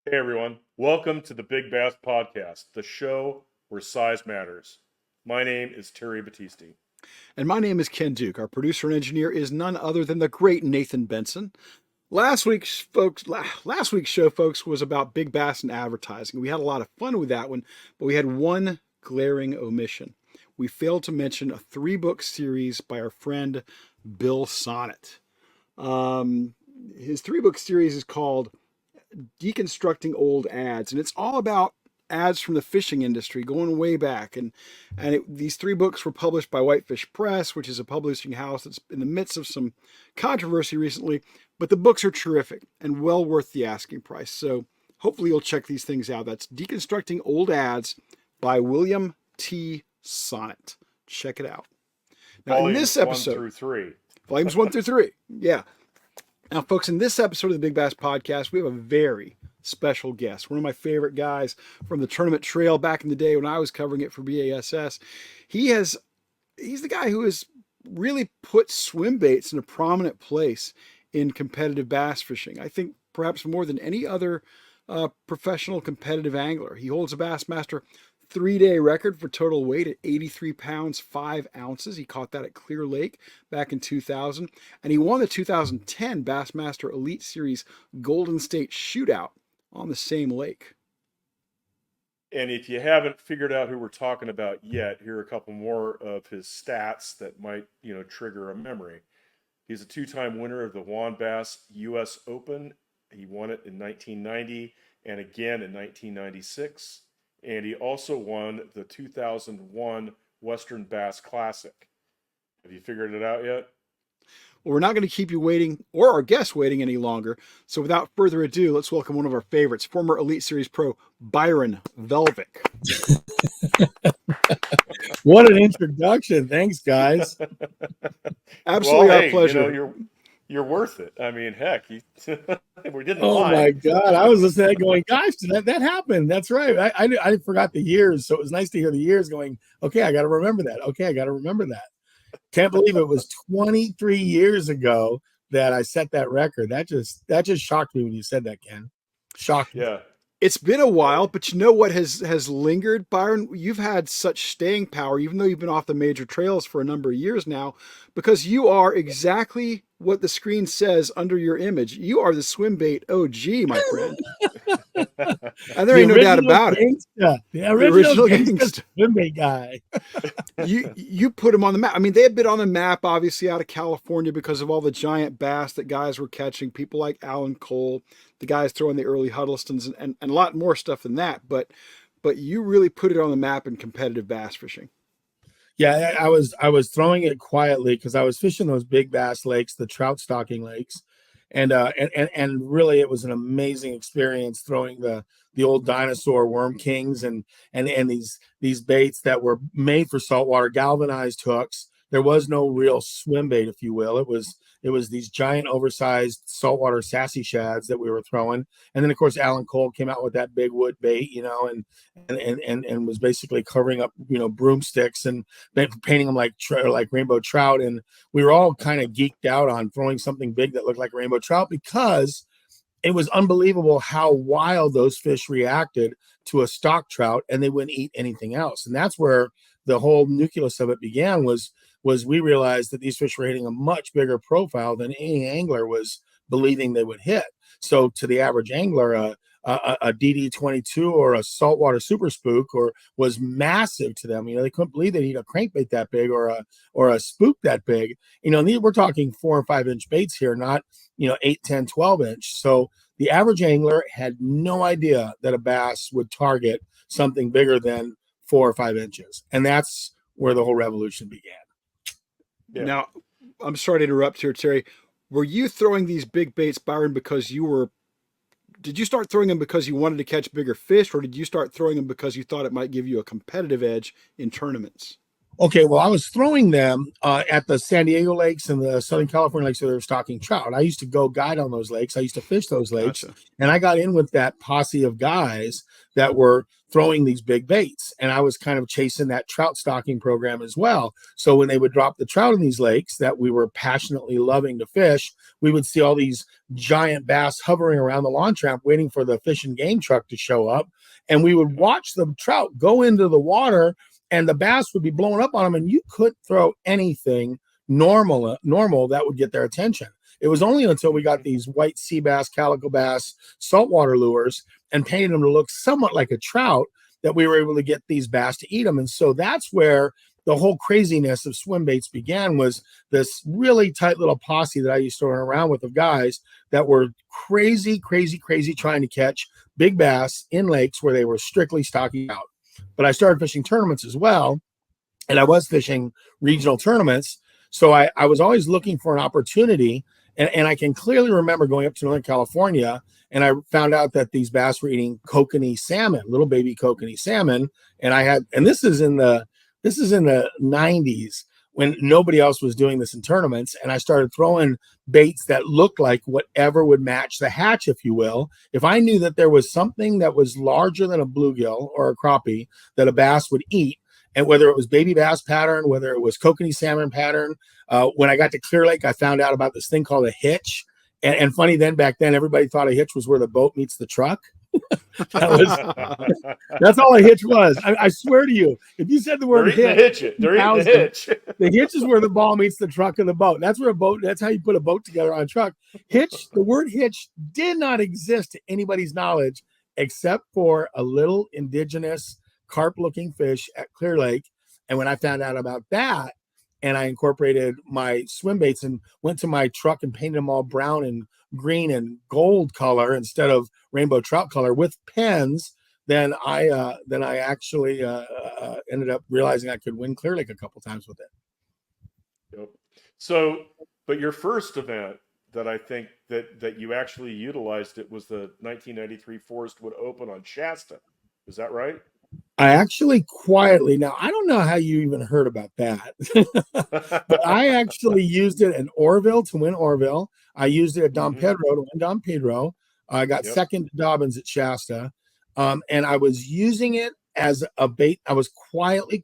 Hey everyone, welcome to the Big Bass Podcast, the show where size matters. My name is Terry Battisti. And my name is Ken Duke. Our producer and engineer is none other than the great Nathan Benson. Last week's show, folks, was about big bass and advertising. We had a lot of fun with that one, but we had one glaring omission. We failed to mention a 3-book series by our friend Bill Sonnet. His 3-book series is called Deconstructing Old Ads, and it's all about ads from the fishing industry going way back. These 3 books were published by Whitefish Press, which is a publishing house that's in the midst of some controversy recently, but the books are terrific and well worth the asking price. So hopefully you'll check these things out. That's Deconstructing Old Ads by William T. Sonnet. Check it out. Now, Volumes in this episode, 1 through 3. Volumes 1 through 3. Yeah. Now, folks, in this episode of the Big Bass Podcast, we have a very special guest. One of my favorite guys from the tournament trail back in the day when I was covering it for BASS. He's the guy who has really put swim baits in a prominent place in competitive bass fishing. I think perhaps more than any other professional competitive angler. He holds a Bassmaster 3-day record for total weight at 83 pounds, 5 ounces. He caught that at Clear Lake back in 2000. And he won the 2010 Bassmaster Elite Series Golden State Shootout on the same lake. And if you haven't figured out who we're talking about yet, here are a couple more of his stats that might, trigger a memory. He's a 2-time winner of the Juan Bass U.S. Open. He won it in 1990 and again in 1996. And he also won the 2001 Western Bass Classic. Have you figured it out yet? Well, we're not going to keep you waiting or our guests waiting any longer. So without further ado, let's welcome one of our favorites, former Elite Series pro, Byron Velvick. What an introduction. Thanks, guys. Absolutely our pleasure. You're worth it. I mean, heck, we didn't Oh lie. my God. I was listening to that going, gosh, that happened. That's right. I forgot the years. So it was nice to hear the years going, okay, I got to remember that. Okay, I got to remember that. Can't believe it was 23 years ago that I set that record. That just shocked me when you said that, Ken. Shocked me. Yeah. It's been a while, but you know what has lingered, Byron? You've had such staying power, even though you've been off the major trails for a number of years now, because you are exactly what the screen says under your image. You are the Swimbait OG, my friend. And there ain't no doubt about it. The original gangsta Swimbait guy. You put him on the map. I mean, they had been on the map, obviously, out of California because of all the giant bass that guys were catching. People like Alan Cole, the guys throwing the early Huddlestons, and a lot more stuff than that. But you really put it on the map in competitive bass fishing. Yeah, I was throwing it quietly because I was fishing those big bass lakes, the trout stocking lakes, and really it was an amazing experience throwing the old dinosaur worm kings and these baits that were made for saltwater, galvanized hooks. There was no real swim bait, if you will. It was these giant oversized saltwater sassy shads that we were throwing. And then of course Alan Cole came out with that big wood bait, and was basically covering up, broomsticks and painting them like rainbow trout. And we were all kind of geeked out on throwing something big that looked like rainbow trout because it was unbelievable how wild those fish reacted to a stock trout, and they wouldn't eat anything else. And that's where the whole nucleus of it began, was we realized that these fish were hitting a much bigger profile than any angler was believing they would hit. So to the average angler, a DD22 or a saltwater super spook was massive to them. They couldn't believe they'd eat a crankbait that big or a spook that big. We're talking 4 or 5 inch baits here, not 8, 10, 12 inch. So the average angler had no idea that a bass would target something bigger than 4 or 5 inches. And that's where the whole revolution began. Yeah. Now, I'm sorry to interrupt here, Terry. Were you throwing these big baits, Byron, did you start throwing them because you wanted to catch bigger fish, or did you start throwing them because you thought it might give you a competitive edge in tournaments? Okay, well, I was throwing them at the San Diego lakes and the Southern California lakes where they were stocking trout. I used to go guide on those lakes. I used to fish those lakes. Gotcha. And I got in with that posse of guys that were throwing these big baits. And I was kind of chasing that trout stocking program as well. So when they would drop the trout in these lakes that we were passionately loving to fish, we would see all these giant bass hovering around the launch ramp waiting for the fish and game truck to show up. And we would watch the trout go into the water and the bass would be blowing up on them. And you couldn't throw anything normal that would get their attention. It was only until we got these white sea bass, calico bass, saltwater lures and painted them to look somewhat like a trout that we were able to get these bass to eat them. And so that's where the whole craziness of swim baits began, was this really tight little posse that I used to run around with of guys that were crazy trying to catch big bass in lakes where they were strictly stocking out. But I started fishing tournaments as well, and I was fishing regional tournaments. So I was always looking for an opportunity. And I can clearly remember going up to Northern California, and I found out that these bass were eating kokanee salmon, little baby kokanee salmon. And this is in the 90s when nobody else was doing this in tournaments. And I started throwing baits that looked like whatever would match the hatch, if you will. If I knew that there was something that was larger than a bluegill or a crappie that a bass would eat, and whether it was baby bass pattern, whether it was kokanee salmon pattern. When I got to Clear Lake, I found out about this thing called a hitch. And funny, back then, everybody thought a hitch was where the boat meets the truck. That's all a hitch was. I swear to you, if you said the word hitch, the hitch is where the ball meets the truck of the boat. That's where that's how you put a boat together on a truck. Hitch, the word hitch did not exist to anybody's knowledge, except for a little indigenous carp-looking fish at Clear Lake. And when I found out about that, and I incorporated my swim baits and went to my truck and painted them all brown and green and gold color instead of rainbow trout color with pens, then I actually ended up realizing I could win Clear Lake a couple times with it. Yep. So, but your first event that I think that you actually utilized it was the 1993 Forest Wood Open on Shasta. Is that right? I actually quietly, now I don't know how you even heard about that, but I actually used it in Orville to win Orville. I used it at Don Pedro to win Don Pedro. I got second to Dobbins at Shasta. And I was using it as a bait. I was quietly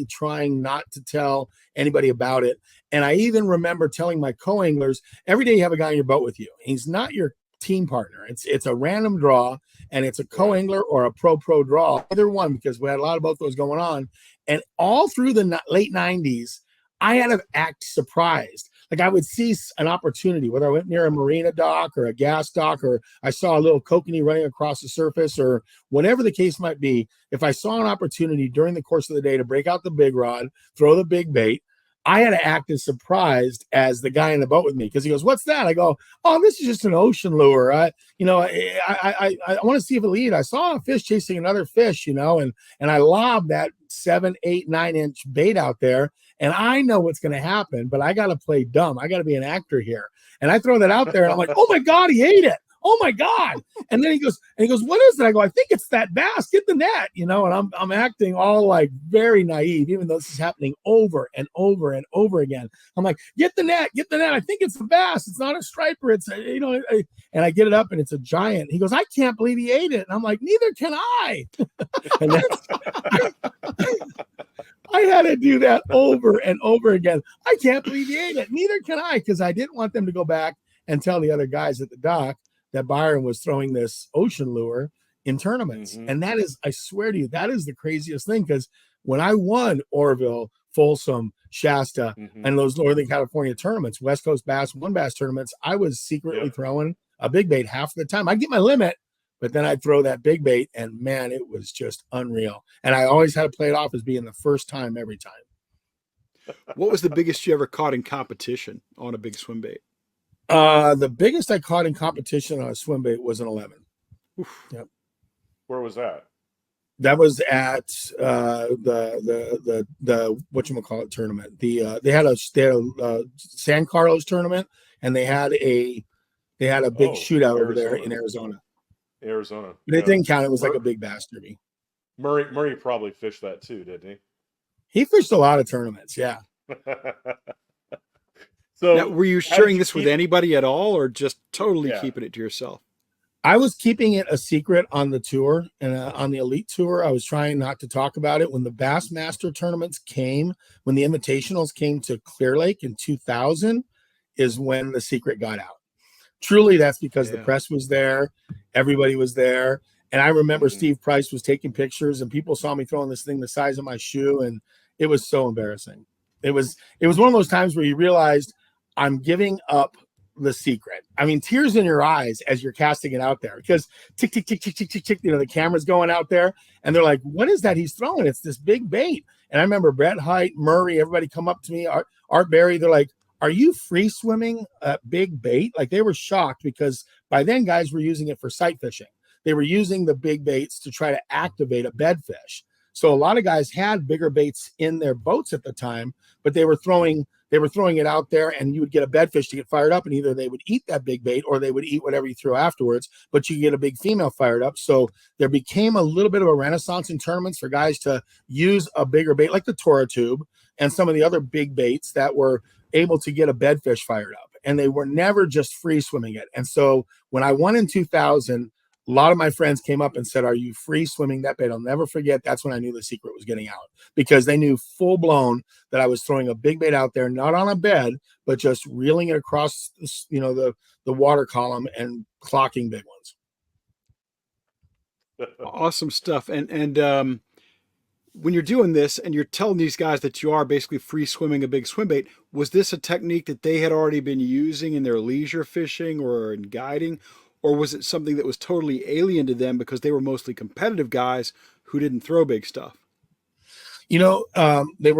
trying not to tell anybody about it. And I even remember telling my co-anglers, every day you have a guy on your boat with you. He's not your team partner. It's a random draw, and it's a co-angler or a pro draw, either one, because we had a lot of both those going on. And all through the late 90s, I had to act surprised. Like I would see an opportunity, whether I went near a marina dock or a gas dock, or I saw a little kokanee running across the surface, or whatever the case might be. If I saw an opportunity during the course of the day to break out the big rod, throw the big bait, I had to act as surprised as the guy in the boat with me, because he goes, "What's that?" I go, "Oh, this is just an ocean lure. I want to see if it'll eat. I saw a fish chasing another fish, and I lobbed that 7, 8, 9-inch bait out there, and I know what's going to happen, but I got to play dumb. I got to be an actor here." And I throw that out there, and I'm like, "Oh my God, he ate it! Oh my God!" And then he goes, "What is it?" I go, "I think it's that bass. Get the net," and I'm acting all like very naive, even though this is happening over and over and over again. I'm like, "Get the net. I think it's a bass. It's not a striper. It's and I get it up, and it's a giant." He goes, "I can't believe he ate it." And I'm like, "Neither can I." And I had to do that over and over again. "I can't believe he ate it. Neither can I," because I didn't want them to go back and tell the other guys at the dock that Byron was throwing this ocean lure in tournaments. And that is, I swear to you, that is the craziest thing, because when I won Orville, Folsom, Shasta, and those Northern California tournaments, West Coast Bass, One Bass tournaments, I was secretly throwing a big bait half the time. I'd get my limit, but then I'd throw that big bait, and man, it was just unreal. And I always had to play it off as being the first time every time. What was the biggest you ever caught in competition on a big swim bait? The biggest I caught in competition on a swim bait was an 11. Oof. Yep. Where was that? That was at the whatchamacallit tournament. They had a San Carlos tournament, and they had a big shootout over there in Arizona. But it didn't count. It was like a big bass derby. Murray probably fished that too, didn't he? He fished a lot of tournaments, yeah. So now, were you sharing this with anybody at all, or just totally keeping it to yourself? I was keeping it a secret on the tour and on the elite tour. I was trying not to talk about it. When the Bassmaster tournaments came, when the invitationals came to Clear Lake in 2000, is when the secret got out. Truly, that's because the Yeah. press was there, everybody was there. And I remember Mhm. Steve Price was taking pictures, and people saw me throwing this thing the size of my shoe, and it was so embarrassing. It was one of those times where you realized I'm giving up the secret. I mean, tears in your eyes as you're casting it out there because tick, tick, tick, tick, tick, tick, tick, the camera's going out there, and they're like, "What is that he's throwing? It's this big bait." And I remember Brett Height, Murray, everybody come up to me, Art Berry, they're like, "Are you free swimming big bait?" Like, they were shocked because by then guys were using it for sight fishing. They were using the big baits to try to activate a bedfish. So a lot of guys had bigger baits in their boats at the time, but they were throwing it out there, and you would get a bedfish to get fired up, and either they would eat that big bait or they would eat whatever you threw afterwards, but you get a big female fired up. So there became a little bit of a renaissance in tournaments for guys to use a bigger bait like the Tora tube and some of the other big baits that were able to get a bedfish fired up, and they were never just free swimming it. And so when I won in 2000, a lot of my friends came up and said, "Are you free swimming that bait?" I'll never forget. That's when I knew the secret was getting out, because they knew full blown that I was throwing a big bait out there, not on a bed, but just reeling it across, the water column and clocking big ones. Awesome stuff. And when you're doing this and you're telling these guys that you are basically free swimming a big swim bait, was this a technique that they had already been using in their leisure fishing or in guiding, or was it something that was totally alien to them because they were mostly competitive guys who didn't throw big stuff? They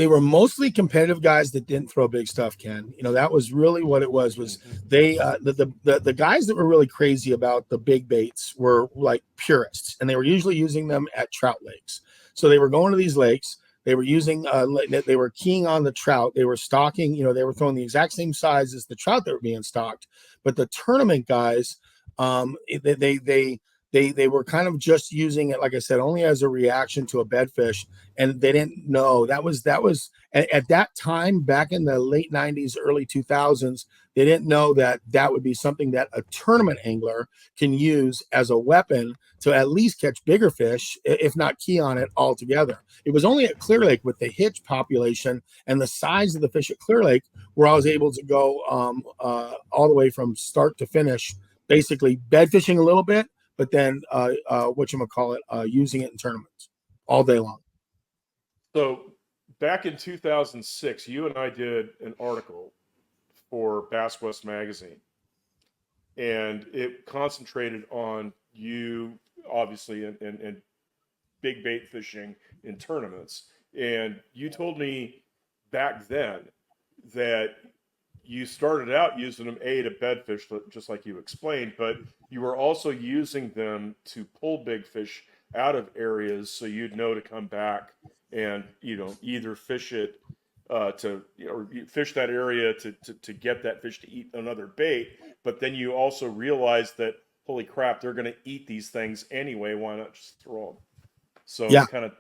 were mostly competitive guys that didn't throw big stuff, Ken. That was really what it was they the guys that were really crazy about the big baits were like purists, and they were usually using them at trout lakes. So they were going to these lakes, they were using they were keying on the trout, they were stocking, they were throwing the exact same size as the trout that were being stocked. But the tournament guys, they were kind of just using it, like I said, only as a reaction to a bedfish, and they didn't know that was at that time, back in the late 90s, early 2000s. They didn't know that that would be something that a tournament angler can use as a weapon to at least catch bigger fish, if not key on it altogether. It was only at Clear Lake with the hitch population and the size of the fish at Clear Lake where I was able to go all the way from start to finish, basically bed fishing a little bit, but then using it in tournaments all day long. So back in 2006, you and I did an article for Bass West Magazine, and it concentrated on you, obviously, and big bait fishing in tournaments. And you told me back then that you started out using them to bedfish, just like you explained, but you were also using them to pull big fish out of areas so you'd know to come back and either fish it or fish that area to get that fish to eat another bait. But then you also realize that, holy crap, they're going to eat these things anyway. Why not just throw them? So Yeah. it's kind of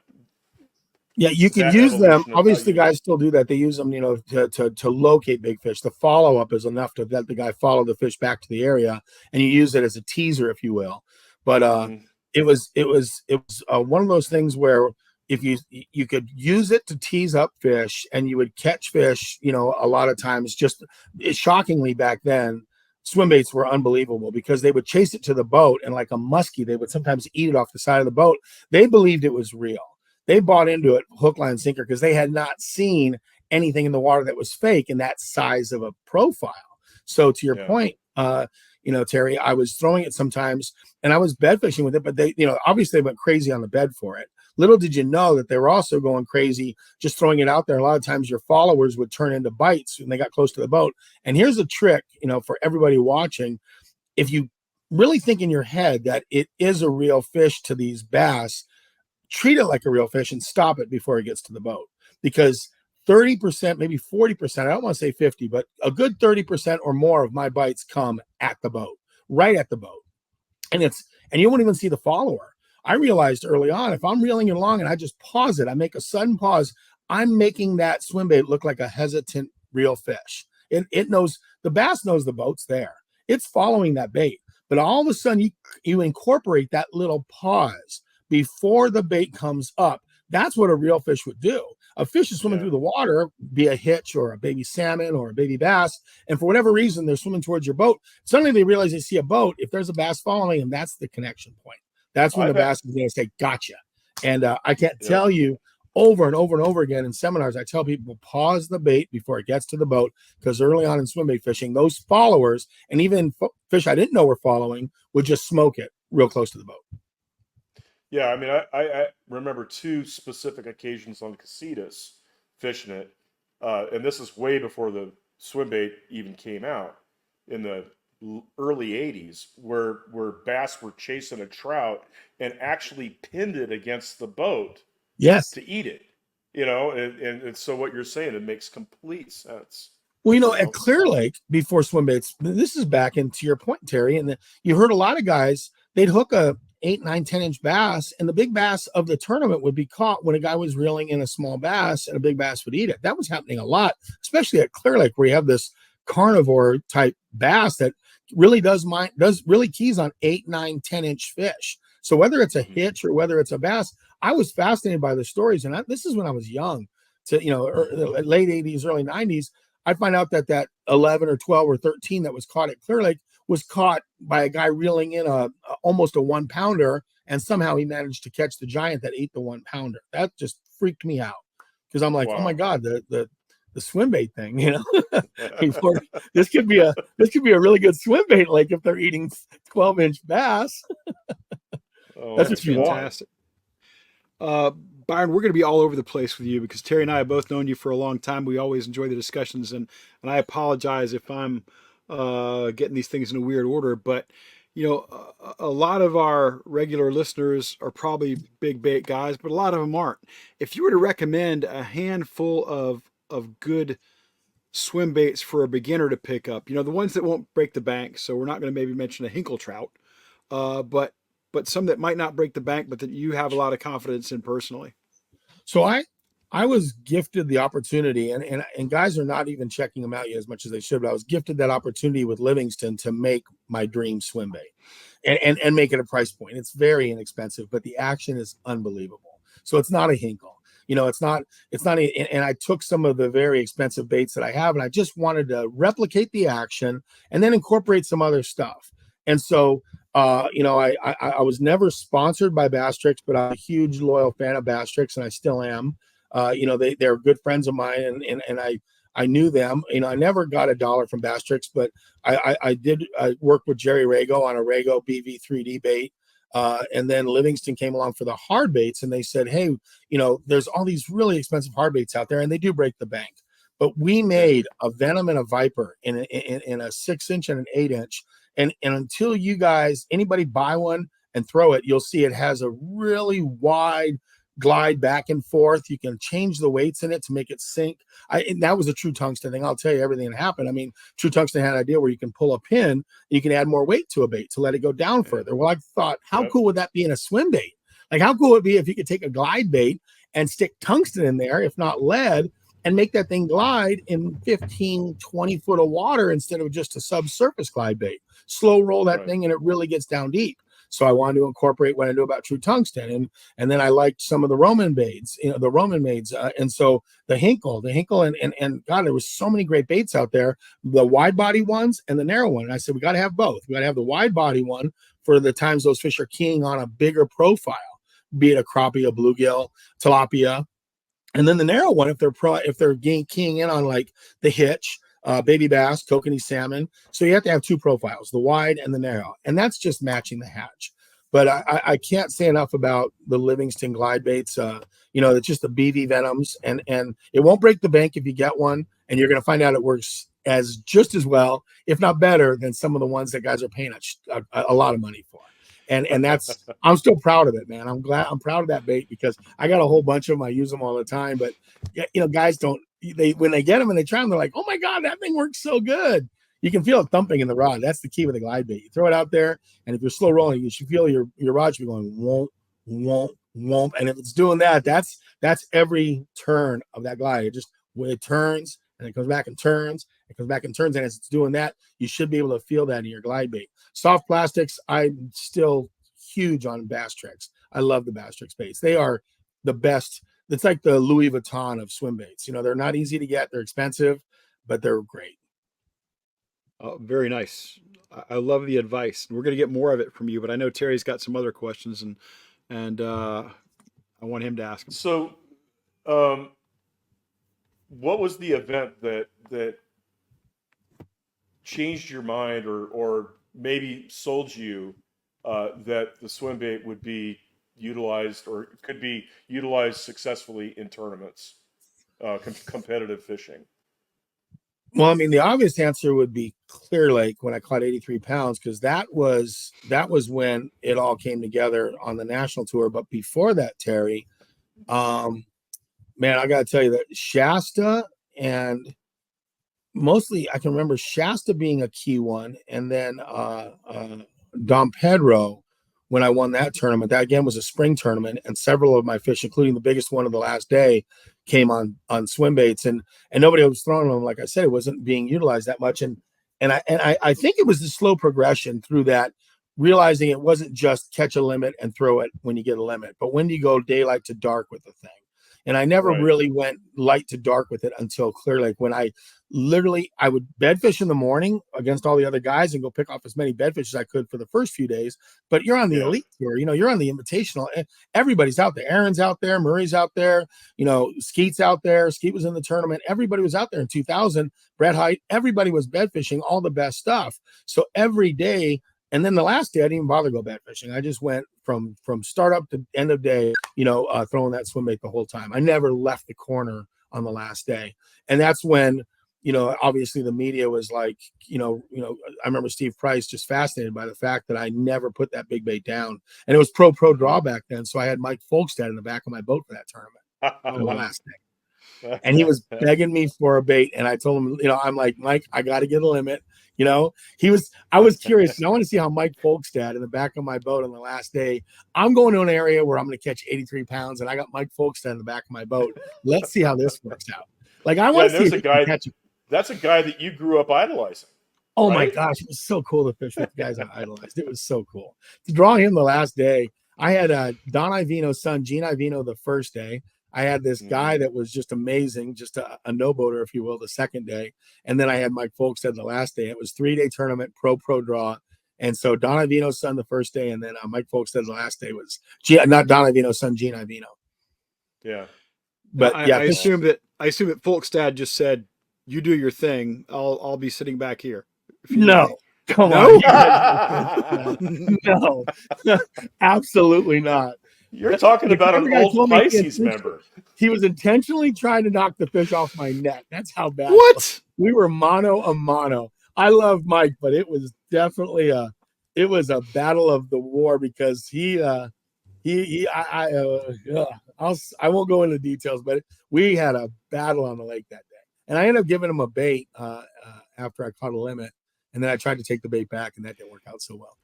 you can use them. Obviously, guys still do that. They use them, to locate big fish. The follow up is enough to let the guy follow the fish back to the area, and you use it as a teaser, if you will. But it was one of those things where if you could use it to tease up fish, and you would catch fish, a lot of times. Shockingly, back then, swim baits were unbelievable because they would chase it to the boat, and like a muskie, they would sometimes eat it off the side of the boat. They believed it was real. They bought into it hook, line, sinker, because they had not seen anything in the water that was fake in that size of a profile. So to your point, Terry, I was throwing it sometimes and I was bed fishing with it, but they, obviously they went crazy on the bed for it. Little did you know that they were also going crazy just throwing it out there. A lot of times your followers would turn into bites when they got close to the boat. And here's a trick, for everybody watching. If you really think in your head that it is a real fish to these bass, treat it like a real fish and stop it before it gets to the boat, because 30%, maybe 40%, I don't want to say 50, but a good 30% or more of my bites come at the boat, right at the boat. And you won't even see the follower. I realized early on, if I'm reeling it along and I just pause it, I make a sudden pause, I'm making that swim bait look like a hesitant real fish. It knows, the bass knows the boat's there. It's following that bait. But all of a sudden you incorporate that little pause before the bait comes up. That's what a real fish would do. A fish is swimming Yeah. through the water, be a hitch or a baby salmon or a baby bass, and for whatever reason they're swimming towards your boat. Suddenly they realize they see a boat. If there's a bass following them, that's the connection point. That's when the bass is going to say, "Gotcha." And I can't tell you over and over and over again in seminars, I tell people pause the bait before it gets to the boat, because early on in swim bait fishing, those followers and even fish I didn't know were following would just smoke it real close to the boat. Yeah, I mean, I remember 2 specific occasions on Casitas fishing it, and this is way before the swim bait even came out in the early '80s, where bass were chasing a trout and actually pinned it against the boat Yes. to eat it. And so what you're saying, it makes complete sense. Well, at Clear Lake before swim baits, this is back into your point, Terry, and you heard a lot of guys, they'd hook a 8, 9, 10-inch bass, and the big bass of the tournament would be caught when a guy was reeling in a small bass, and a big bass would eat it. That was happening a lot, especially at Clear Lake, where you have this carnivore type bass that really does really keys on 8, 9, 10-inch fish. So whether it's a hitch or whether it's a bass, I was fascinated by the stories, and this is when I was young, to late 80s, early 90s. I find out that 11 or 12 or 13 that was caught at Clear Lake was caught by a guy reeling in almost a 1-pounder, and somehow he managed to catch the giant that ate the 1-pounder. That just freaked me out, because I'm like, wow. Oh my God, the swim bait thing, this could be a really good swim bait, like if they're eating 12-inch bass. That's just fantastic. Byron, we're going to be all over the place with you, because Terry and I have both known you for a long time. We always enjoy the discussions, and I apologize if I'm getting these things in a weird order, but a lot of our regular listeners are probably big bait guys, but a lot of them aren't. If you were to recommend a handful of good swim baits for a beginner to pick up, the ones that won't break the bank, so we're not going to maybe mention a hinkle trout, but some that might not break the bank, but that you have a lot of confidence in personally. So I was gifted the opportunity, and guys are not even checking them out yet as much as they should, but I was gifted that opportunity with Livingston to make my dream swim bait and make it a price point. It's very inexpensive, but the action is unbelievable. So it's not a hinkle. It's not, and I took some of the very expensive baits that I have, and I just wanted to replicate the action and then incorporate some other stuff. And so, I was never sponsored by Bass Tricks, but I'm a huge loyal fan of Bass Tricks, and I still am. They're good friends of mine, and I knew them. I never got $1 from Bass Tricks, but I did work with Jerry Rago on a Rago BV3D bait. And then Livingston came along for the hard baits, and they said, hey, there's all these really expensive hard baits out there, and they do break the bank. But we made a Venom and a Viper in a 6-inch and an 8-inch. And until anybody buy one and throw it, you'll see it has a really wide glide back and forth. You can change the weights in it to make it sink. And that was a True Tungsten thing. I'll tell you everything that happened. I mean, True Tungsten had an idea where you can pull a pin and you can add more weight to a bait to let it go down further. Well, I thought, how cool would that be in a swim bait? Like, how cool would it be if you could take a glide bait and stick tungsten in there, if not lead, and make that thing glide in 15, 20 foot of water instead of just a subsurface glide bait. Slow roll that thing, and it really gets down deep. So I wanted to incorporate what I knew about True Tungsten, and then I liked some of the Roman baits, the Roman maids, and so the Hinkle, and God, there was so many great baits out there, the wide body ones and the narrow one. And I said, we got to have both. We got to have the wide body one for the times those fish are keying on a bigger profile, be it a crappie, a bluegill, tilapia, and then the narrow one if they're keying in on like the hitch, baby bass, kokanee salmon. So you have to have 2 profiles, the wide and the narrow, and that's just matching the hatch. But I can't say enough about the Livingston glide baits. It's just the BV Venoms, and it won't break the bank if you get one, and you're going to find out it works just as well, if not better, than some of the ones that guys are paying a lot of money for. And that's, I'm still proud of it, man. I'm proud of that bait because I got a whole bunch of them. I use them all the time, but guys when they get them and they try them, they're like, oh my God, that thing works so good. You can feel it thumping in the rod. That's the key with the glide bait. You throw it out there, and if you're slow rolling, you should feel your rod should be going womp, womp, womp. And if it's doing that, that's every turn of that glide. It turns and it comes back and turns. It comes back and turns, and as it's doing that, you should be able to feel that in your glide bait. Soft plastics, I'm still huge on Bass Tricks. I love the Bass Tricks baits. They are the best. It's like the Louis Vuitton of swim baits. They're not easy to get. They're expensive, but they're great. Very nice. I love the advice. We're going to get more of it from you, but I know Terry's got some other questions, and I want him to ask them. So, what was the event that changed your mind, or maybe sold you that the swim bait would be utilized, or could be utilized successfully in tournaments, competitive fishing? Well, I mean, the obvious answer would be Clear Lake when I caught 83 pounds, because that was when it all came together on the national tour. But before that, Terry, man, I got to tell you that Shasta, and mostly I can remember Shasta being a key one, and then Dom Pedro, when I won that tournament. That again was a spring tournament, and several of my fish, including the biggest one of the last day, came on swim baits, and nobody was throwing them. Like I said, it wasn't being utilized that much, and I think it was the slow progression through that, realizing it wasn't just catch a limit and throw it when you get a limit, but when do you go daylight to dark with the thing. And I never really went light to dark with it until Clear Lake, when I would bedfish in the morning against all the other guys and go pick off as many bedfish as I could for the first few days. But you're on the elite tour, you're on the invitational. Everybody's out there. Aaron's out there. Murray's out there. Skeet's out there. Skeet was in the tournament. Everybody was out there in 2000. Brett Height. Everybody was bedfishing all the best stuff. So every day. And then the last day, I didn't even bother to go bed fishing. I just went from start up to end of day, throwing that swim bait the whole time. I never left the corner on the last day. And that's when, obviously the media was like, I remember Steve Price just fascinated by the fact that I never put that big bait down. And it was pro draw back then. So I had Mike Folkstead in the back of my boat for that tournament on the last day. And he was begging me for a bait. And I told him, I'm like, Mike, I got to get a limit. I was curious. I want to see how Mike Folkstead in the back of my boat on the last day. I'm going to an area where I'm going to catch 83 pounds, and I got Mike Folkstead in the back of my boat. Let's see how this works out. Like, I want to see a guy. That's a guy that you grew up idolizing. Oh my gosh, it was so cool to fish with the guys I idolized. It was so cool to draw him the last day. I had Don Ivino's son, Gene Ivino, the first day. I had this guy that was just amazing, just a no-boater, if you will, the second day. And then I had Mike Folkstead the last day. It was 3-day tournament, pro draw. And so Don Ivino's son the first day, and then Mike Folkstead the last day was not Don Ivino's son, Gene Ivino. Yeah. But I assume that Folkstead just said, "You do your thing. I'll be sitting back here." No. Come on. No. Absolutely not. You're talking about an old Pisces member. He was intentionally trying to knock the fish off my net. That's how bad. What? We were mano a mano. I love Mike, but it was definitely a battle of the war, because I won't go into details, but we had a battle on the lake that day, and I ended up giving him a bait after I caught a limit, and then I tried to take the bait back, and that didn't work out so well.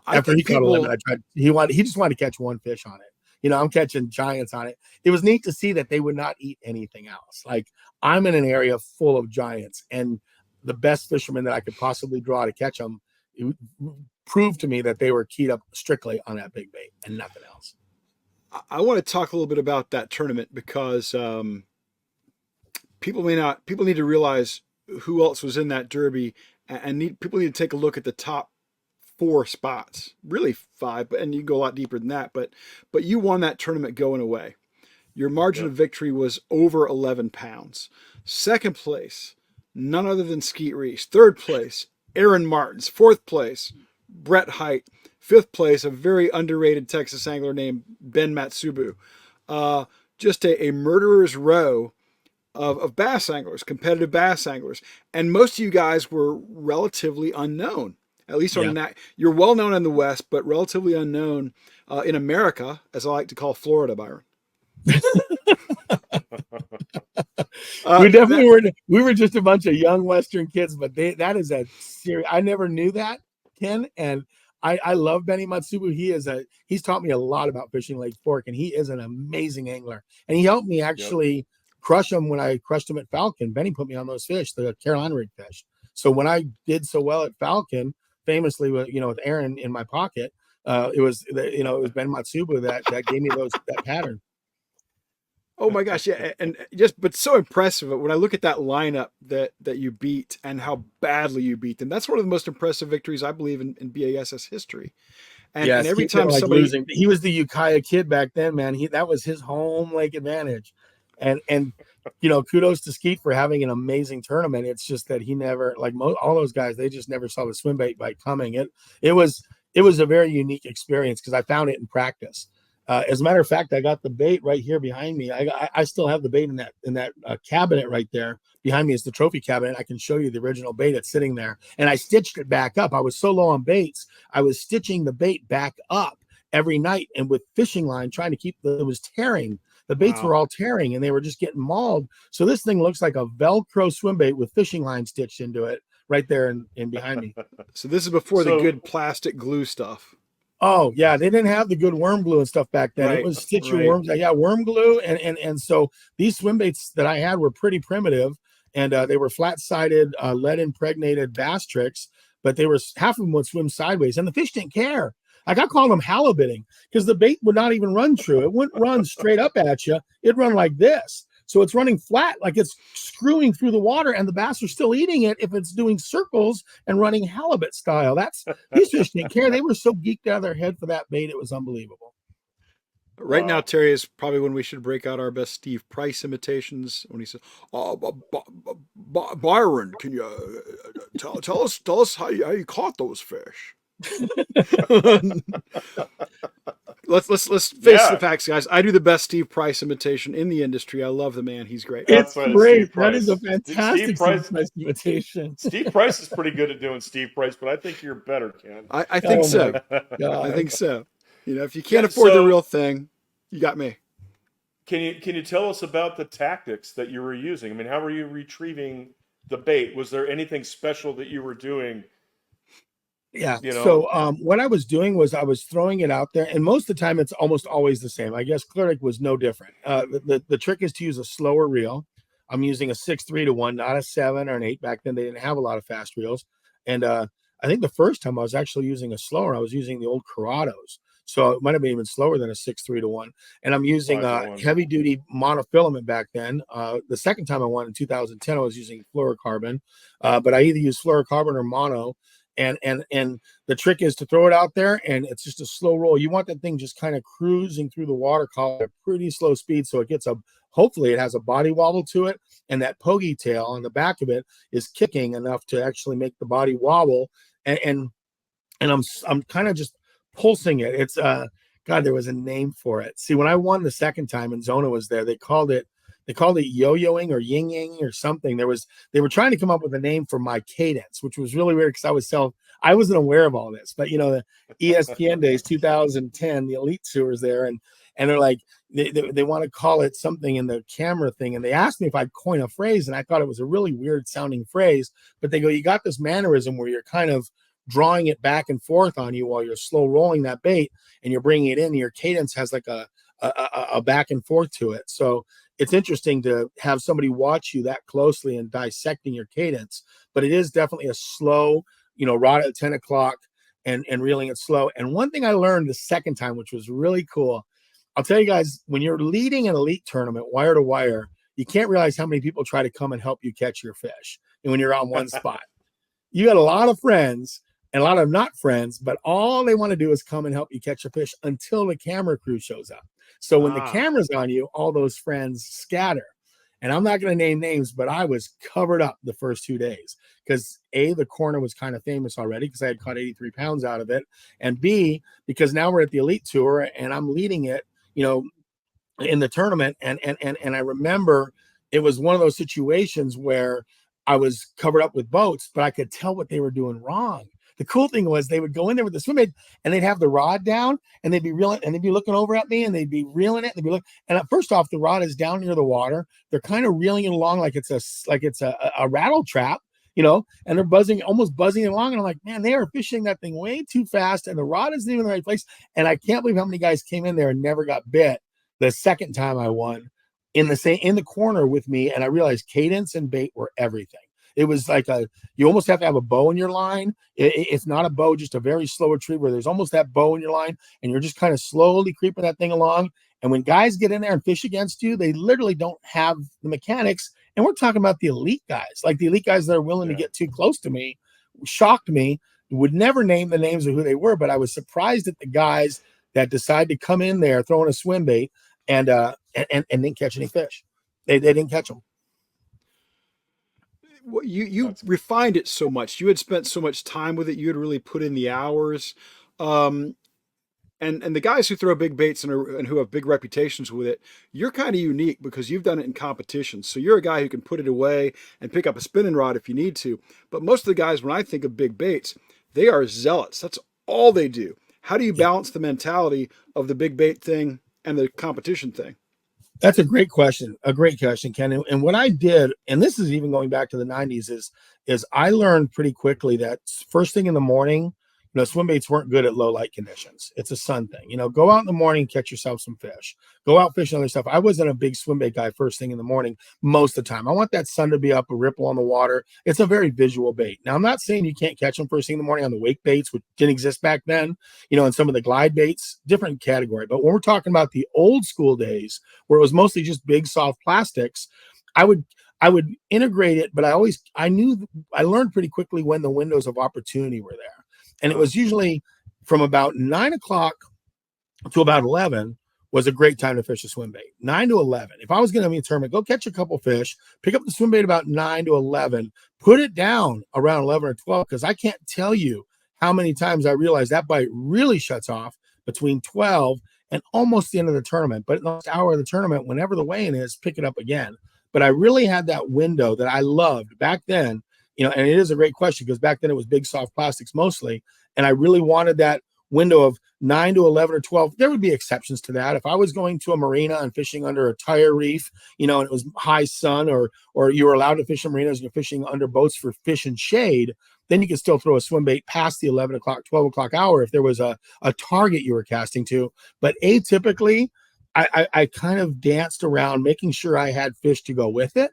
After he caught a limit, he just wanted to catch one fish on it. I'm catching giants on it. It was neat to see that they would not eat anything else. Like, I'm in an area full of giants, and the best fishermen that I could possibly draw to catch them proved to me that they were keyed up strictly on that big bait and nothing else. I want to talk a little bit about that tournament, because people need to realize who else was in that derby, and people need to take a look at the top 4 spots, really 5, and you can go a lot deeper than that. But you won that tournament going away. Your margin of victory was over 11 pounds. Second place, none other than Skeet Reese. Third place, Aaron Martins. Fourth place, Brett Height. Fifth place, a very underrated Texas angler named Ben Matsubu. Just a murderer's row of bass anglers, competitive bass anglers. And most of you guys were relatively unknown. At least on that, you're well known in the West, but relatively unknown in America, as I like to call Florida, Byron. We definitely were. We were just a bunch of young Western kids, but that is a serious. I never knew that, Ken, and I love Benny Matsubu. He's taught me a lot about fishing Lake Fork, and he is an amazing angler. And he helped me actually crush them when I crushed them at Falcon. Benny put me on those fish, the Carolina rig fish. So when I did so well at Falcon, famously with with Aaron in my pocket, it was Ben Matsuba that gave me that pattern. Oh my gosh, yeah, and but so impressive when I look at that lineup that you beat and how badly you beat them. That's one of the most impressive victories I believe in BASS history. And every time somebody losing, he was the Ukiah kid back then, man. That was his home lake advantage, and kudos to Skeet for having an amazing tournament. It's just that he never, like all those guys, they just never saw the Swimbait bite coming. It was a very unique experience because I found it in practice. As a matter of fact, I got the bait right here behind me. I still have the bait in that cabinet right there behind me is the trophy cabinet. I can show you the original bait that's sitting there. And I stitched it back up. I was so low on baits, I was stitching the bait back up every night and with fishing line trying to keep it was tearing. The baits were all tearing and they were just getting mauled. So this thing looks like a Velcro swim bait with fishing line stitched into it right there in behind me. So this is before the good plastic glue stuff. Oh yeah, they didn't have the good worm glue and stuff back then. It was stitch your worms. Yeah, worm glue, and so these swim baits that I had were pretty primitive, and they were flat-sided, lead impregnated bass tricks, but they were half of them would swim sideways, and the fish didn't care. Like I call them halibutting because the bait would not even run true. It wouldn't run straight up at you. It'd run like this. So it's running flat, like it's screwing through the water, and the bass are still eating it if it's doing circles and running halibut style. These fish didn't care. They were so geeked out of their head for that bait. It was unbelievable. Right now, Terry, is probably when we should break out our best Steve Price imitations. When he says, Byron, can you tell us how you caught those fish? Let's face the facts, guys. I do the best Steve Price imitation in the industry. I love the man. He's great. It's great. That is a fantastic Steve Price imitation. Steve Price is pretty good at doing Steve Price, but I think you're better, Ken. I think so. I think so. If you can't afford the real thing, you got me. Can you tell us about the tactics that you were using? I mean, how were you retrieving the bait? Was there anything special that you were doing? Yeah. So what I was doing was I was throwing it out there, and most of the time it's almost always the same. I guess Clear Lake was no different. The trick is to use a slower reel. I'm using a 6.3-1, not a 7 or an 8. Back then they didn't have a lot of fast reels, and I think the first time I was actually using a slower, I was using the old Corrados. So it might have been even slower than a 6.3-1. And I'm using heavy duty monofilament back then. The second time I won in 2010, I was using fluorocarbon, but I either use fluorocarbon or mono. And the trick is to throw it out there, and it's just a slow roll. You want that thing just kind of cruising through the water column at a pretty slow speed, so it gets hopefully it has a body wobble to it, and that pokey tail on the back of it is kicking enough to actually make the body wobble. And I'm kind of just pulsing it. It's God, there was a name for it. See, when I won the second time and Zona was there, they called it yo-yoing or yin-yang or something. They were trying to come up with a name for my cadence, which was really weird because I wasn't aware of all this. But the ESPN days, 2010, the Elite Tours there, and they're like they want to call it something in the camera thing, and they asked me if I'd coin a phrase, and I thought it was a really weird sounding phrase. But they go, you got this mannerism where you're kind of drawing it back and forth on you while you're slow rolling that bait, and you're bringing it in. And your cadence has like a back and forth to it. So it's interesting to have somebody watch you that closely and dissecting your cadence, but it is definitely a slow, rod at 10 o'clock and reeling it slow. And one thing I learned the second time, which was really cool, I'll tell you guys, when you're leading an elite tournament, wire to wire, you can't realize how many people try to come and help you catch your fish. And when you're on one spot, you got a lot of friends and a lot of not friends, but all they want to do is come and help you catch a fish until the camera crew shows up. So when the camera's on you, all those friends scatter. And I'm not going to name names, but I was covered up the first 2 days because A, the corner was kind of famous already because I had caught 83 pounds out of it. And B, because now we're at the Elite Tour and I'm leading it, in the tournament. And I remember it was one of those situations where I was covered up with boats, but I could tell what they were doing wrong. The cool thing was they would go in there with the Swimbait and they'd have the rod down and they'd be reeling and they'd be looking over at me and they'd be reeling it. And they'd be looking. And first off, the rod is down near the water. They're kind of reeling it along like it's a rattle trap, and they're almost buzzing along. And I'm like, man, they are fishing that thing way too fast. And the rod isn't even in the right place. And I can't believe how many guys came in there and never got bit the second time I won. in the corner with me, and I realized cadence and bait were everything. It was like you almost have to have a bow in your line. It's not a bow, just a very slow retrieve where there's almost that bow in your line, and you're just kind of slowly creeping that thing along. And when guys get in there and fish against you, they literally don't have the mechanics. And we're talking about the elite guys, like the elite guys that are willing to get too close to me. Shocked me. Would never name the names of who they were, but I was surprised at the guys that decided to come in there throwing a swim bait and didn't catch any fish. They didn't catch them. Well, you refined it so much. You had spent so much time with it. You had really put in the hours. And the guys who throw big baits and who have big reputations with it, you're kind of unique because you've done it in competitions. So you're a guy who can put it away and pick up a spinning rod if you need to. But most of the guys, when I think of big baits, they are zealots. That's all they do. How do you balance the mentality of the big bait thing and the competition thing? That's a great question. A great question, Ken. And what I did, and this is even going back to the 90s, is I learned pretty quickly that first thing in the morning, swim baits weren't good at low light conditions. It's a sun thing. Go out in the morning, catch yourself some fish. Go out fishing other stuff. I wasn't a big swim bait guy first thing in the morning most of the time. I want that sun to be up, a ripple on the water. It's a very visual bait. Now, I'm not saying you can't catch them first thing in the morning on the wake baits, which didn't exist back then, and some of the glide baits, different category. But when we're talking about the old school days where it was mostly just big, soft plastics, I would integrate it, but I learned pretty quickly when the windows of opportunity were there. And it was usually from about 9 o'clock to about 11 was a great time to fish a swim bait. 9 to 11. If I was going to be a tournament, go catch a couple fish, pick up the swim bait about 9 to 11, put it down around 11 or 12, because I can't tell you how many times I realized that bite really shuts off between 12 and almost the end of the tournament. But in the last hour of the tournament, whenever the weigh-in is, pick it up again. But I really had that window that I loved back then. And it is a great question because back then it was big soft plastics mostly. And I really wanted that window of 9 to 11 or 12. There would be exceptions to that. If I was going to a marina and fishing under a tire reef, and it was high sun, or you were allowed to fish in marinas and you're fishing under boats for fish and shade, then you could still throw a swim bait past the 11 o'clock, 12 o'clock hour if there was a target you were casting to. But atypically, I kind of danced around making sure I had fish to go with it.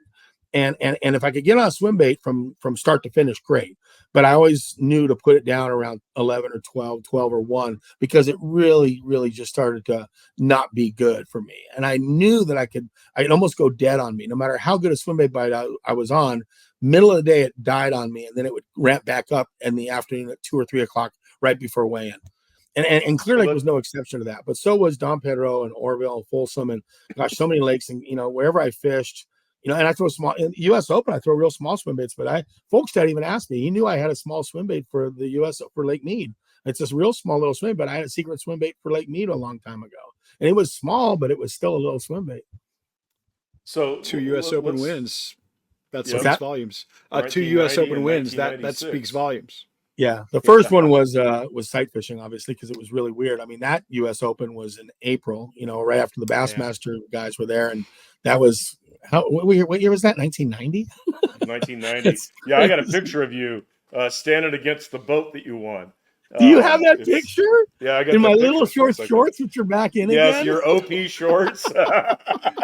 And if I could get on a swim bait from start to finish, great. But I always knew to put it down around 11 or 12 or 1, because it really, really just started to not be good for me. And I knew that I could almost go dead on me. No matter how good a swim bait bite I was on, middle of the day, it died on me. And then it would ramp back up in the afternoon at 2 or 3 o'clock, right before weigh-in. And Clear Lake was no exception to that. But so was Don Pedro and Orville and Folsom and, gosh, so many lakes. And, wherever I fished, and I throw small in the U.S. Open. I throw real small swim baits, but Folkstead even asked me. He knew I had a small swim bait for the U.S. for Lake Mead. It's this real small little swim, but I had a secret swim bait for Lake Mead a long time ago, and it was small, but it was still a little swim bait. So 2 U.S. Open wins. That speaks volumes. 2 1990 U.S. Open and wins. That 1996. speaks volumes. Yeah, the first one was sight fishing, obviously, because it was really weird. I mean, that U.S. Open was in April, right after the Bassmaster guys were there, and that was what year was that? 1990. 1990. Yeah, I got a picture of you standing against the boat that you won. Do you have that picture? Yeah, I got in my picture. little shorts, which are back in again. Yes, your OP shorts.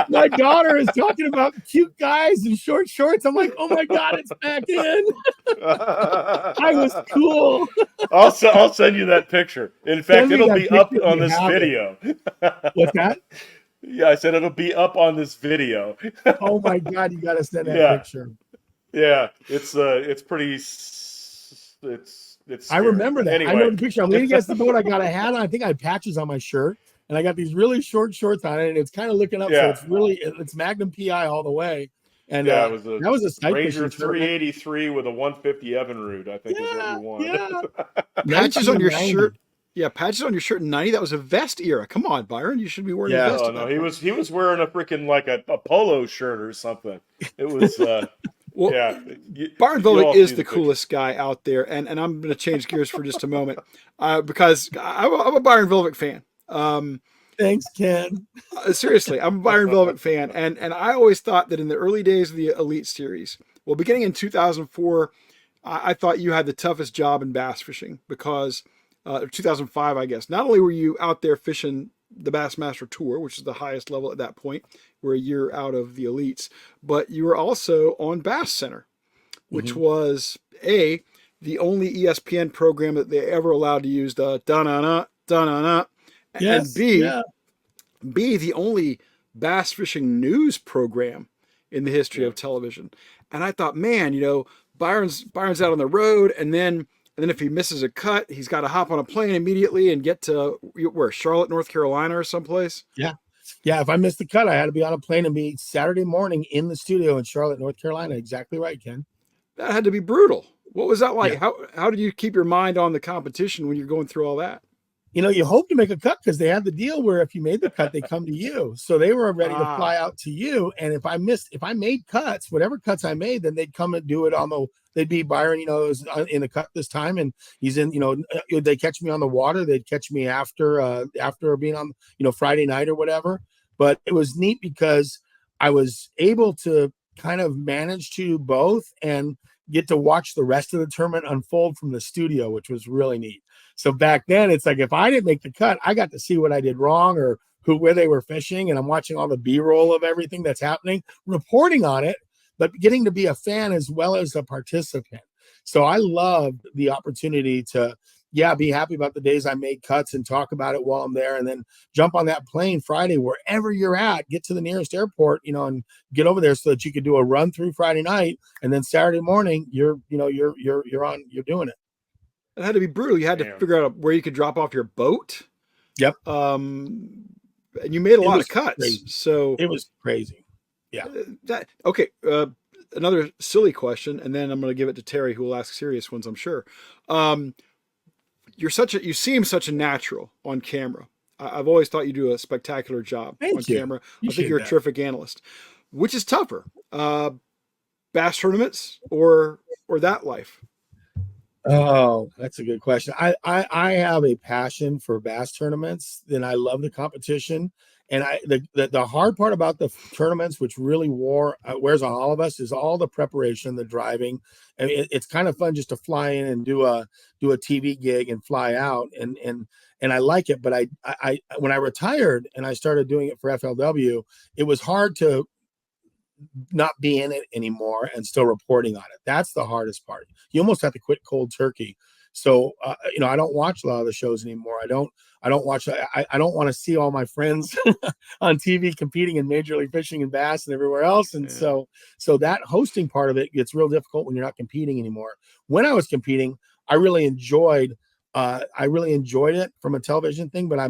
My daughter is talking about cute guys in short shorts. I'm like, oh my God, it's back in. I was cool. I'll send you that picture. In fact, it'll be up on this video. What's that? Yeah, I said it'll be up on this video. Oh my God, you got to send that picture. Yeah, it's pretty. It's I remember that. Anyway. I know the picture. I'm leaning against the boat. I got a hat on. I think I had patches on my shirt, and I got these really short shorts on it, and it's kind of looking up. So it's Magnum PI all the way. And it was that was a sight Ranger fishing 383 with a 150 Evinrude, I think is what you won. Yeah. Patches on your shirt. Yeah, patches on your shirt in 90. That was a vest era. Come on, Byron. You should be wearing a vest. Oh, no, he was wearing a freaking like a polo shirt or something. It was well, Byron Velvick is the coolest guy out there, and I'm going to change gears for just a moment because I'm a Byron Velvick fan. Thanks, Ken. Seriously, I'm a Byron Velvick fan, and I always thought that in the early days of the Elite Series, well, beginning in 2004, I thought you had the toughest job in bass fishing because 2005, I guess. Not only were you out there fishing the Bassmaster Tour, which is the highest level at that point. We're a year out of the elites, but you were also on Bass Center, which was the only ESPN program that they ever allowed to use the da-na-na, da-na-na, and Yes. Yeah. B, the only bass fishing news program in the history of television. And I thought, man, Byron's out on the road, and then if he misses a cut, he's got to hop on a plane immediately and get to where, Charlotte, North Carolina, or someplace. Yeah. Yeah. If I missed the cut, I had to be on a plane and be Saturday morning in the studio in Charlotte, North Carolina. Exactly right, Ken. That had to be brutal. What was that like? Yeah. How did you keep your mind on the competition when you're going through all that? You hope to make a cut because they had the deal where if you made the cut, they come to you. So they were ready to fly out to you. And if I made cuts, whatever cuts I made, then they'd come and do it they'd be Byron, is in the cut this time. And he's in, they catch me on the water. They'd catch me after being on, Friday night or whatever. But it was neat because I was able to kind of manage to do both and get to watch the rest of the tournament unfold from the studio, which was really neat. So back then, it's like if I didn't make the cut, I got to see what I did wrong or where they were fishing, and I'm watching all the B-roll of everything that's happening, reporting on it, but getting to be a fan as well as a participant. So I loved the opportunity to, be happy about the days I made cuts and talk about it while I'm there, and then jump on that plane Friday, wherever you're at, get to the nearest airport, and get over there so that you could do a run through Friday night, and then Saturday morning you're doing it. It had to be brutal. You had to figure out where you could drop off your boat. Yep. And you made a lot of cuts. Crazy. So it was crazy. Yeah. Okay. Another silly question, and then I'm going to give it to Terry, who will ask serious ones, I'm sure. You seem such a natural on camera. I've always thought you do a spectacular job on camera. I think you're a terrific analyst. Which is tougher, bass tournaments or that life? Oh, that's a good question. I have a passion for bass tournaments, and I love the competition. And the hard part about the tournaments, which really wears on all of us, is all the preparation, the driving. I mean, it's kind of fun just to fly in and do a TV gig and fly out, and I like it. But I when I retired and I started doing it for FLW, it was hard to not be in it anymore and still reporting on it. That's the hardest part. You almost have to quit cold turkey. So, I don't watch a lot of the shows anymore. I don't watch, I don't want to see all my friends on TV competing in Major League Fishing and Bass and everywhere else. And so that hosting part of it gets real difficult when you're not competing anymore. When I was competing, I really enjoyed it from a television thing, but I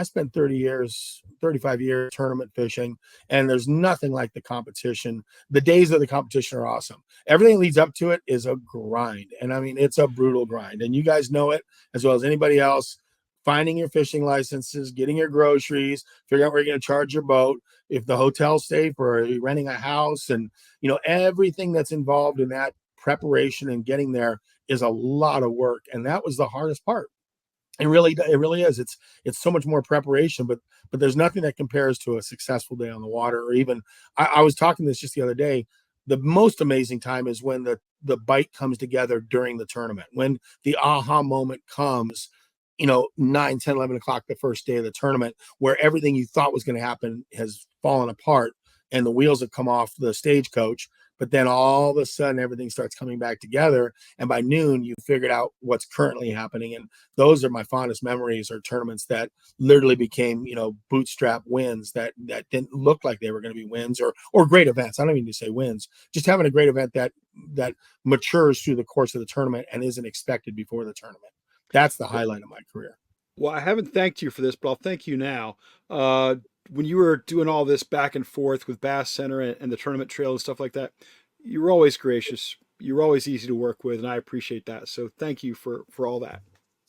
spent 35 years tournament fishing, and there's nothing like the competition. The days of the competition are awesome. Everything leads up to it is a grind. And I mean, it's a brutal grind, and you guys know it as well as anybody else. Finding your fishing licenses, getting your groceries, figuring out where you're going to charge your boat, if the hotel's safe, or are you renting a house, and everything that's involved in that preparation and getting there is a lot of work. And that was the hardest part. It really is. It's so much more preparation, but there's nothing that compares to a successful day on the water. Or even I was talking this just the other day. The most amazing time is when the bite comes together during the tournament, when the aha moment comes, 9, 10, 11 o'clock, the first day of the tournament, where everything you thought was going to happen has fallen apart and the wheels have come off the stagecoach. But then all of a sudden, everything starts coming back together. And by noon, you figured out what's currently happening. And those are my fondest memories, are tournaments that literally became, bootstrap wins that didn't look like they were going to be wins or great events. I don't even need to say wins, just having a great event that matures through the course of the tournament and isn't expected before the tournament. That's the highlight of my career. Well, I haven't thanked you for this, but I'll thank you now. When you were doing all this back and forth with Bass Center and the tournament trail and stuff like that, you were always gracious. You were always easy to work with, and I appreciate that. So thank you for all that.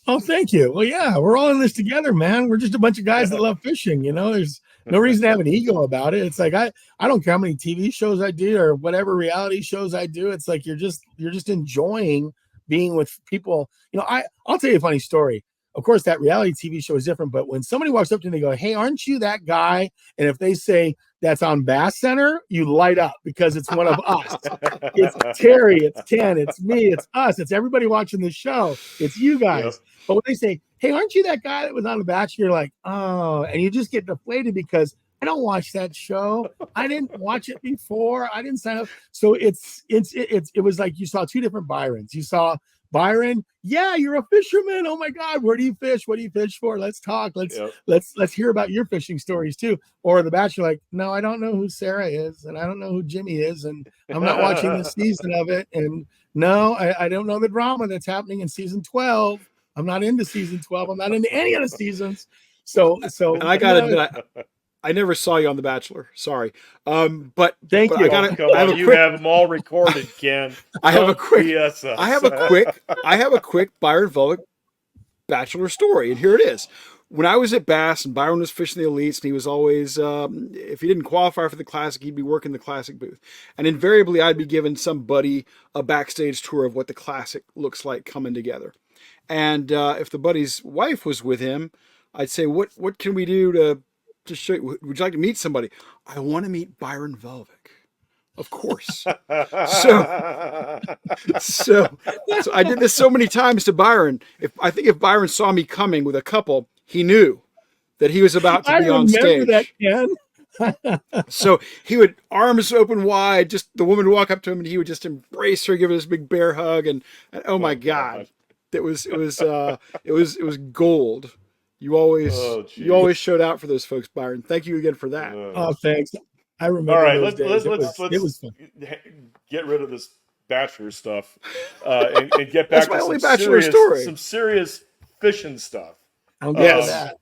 Oh, thank you. Well, yeah, we're all in this together, man. We're just a bunch of guys that love fishing. There's no reason to have an ego about it. It's like I don't care how many TV shows I do or whatever reality shows I do. It's like you're just enjoying being with people. I'll tell you a funny story. Of course, that reality TV show is different, but when somebody walks up to me and they go, "Hey, aren't you that guy?" And if they say that's on Bass Center, you light up because it's one of us. It's Terry, it's Ken, it's me, it's us, it's everybody watching the show. It's you guys. Yep. But when they say, hey, aren't you that guy that was on The Bachelor? You're like, oh, and you just get deflated because I don't watch that show. I didn't watch it before. I didn't sign up. So it was like you saw two different Byrons. You saw Byron, yeah, you're a fisherman. Oh my God, where do you fish? What do you fish for? Let's talk. Let's hear about your fishing stories too. Or The Bachelor, like, no, I don't know who Sarah is, and I don't know who Jimmy is, and I'm not watching this season of it. And no, I don't know the drama that's happening in season 12. I'm not into season 12. I'm not into any of the seasons. So And I gotta admit, I never saw you on The Bachelor. Sorry. But thank you. You have them all recorded, Ken. I have a quick Byron Velvick Bachelor story, and here it is. When I was at Bass and Byron was fishing the elites, and he was always, if he didn't qualify for the Classic, he'd be working the Classic booth. And invariably, I'd be giving somebody a backstage tour of what the Classic looks like coming together. And if the buddy's wife was with him, I'd say, what can we do to show you? Would you like to meet somebody? I want to meet Byron Velvick. Of course. So I did this so many times to Byron. I think if Byron saw me coming with a couple, he knew that he was about to be on stage. That, Ken. So he would, arms open wide, just the woman would walk up to him and he would just embrace her, give her this big bear hug, and oh my God. It was gold. You always showed out for those folks, Byron. Thank you again for that. Oh, thanks. I remember. All right, let's it was fun. Get rid of this Bachelor stuff and get back to some serious fishing stuff. I'm getting that.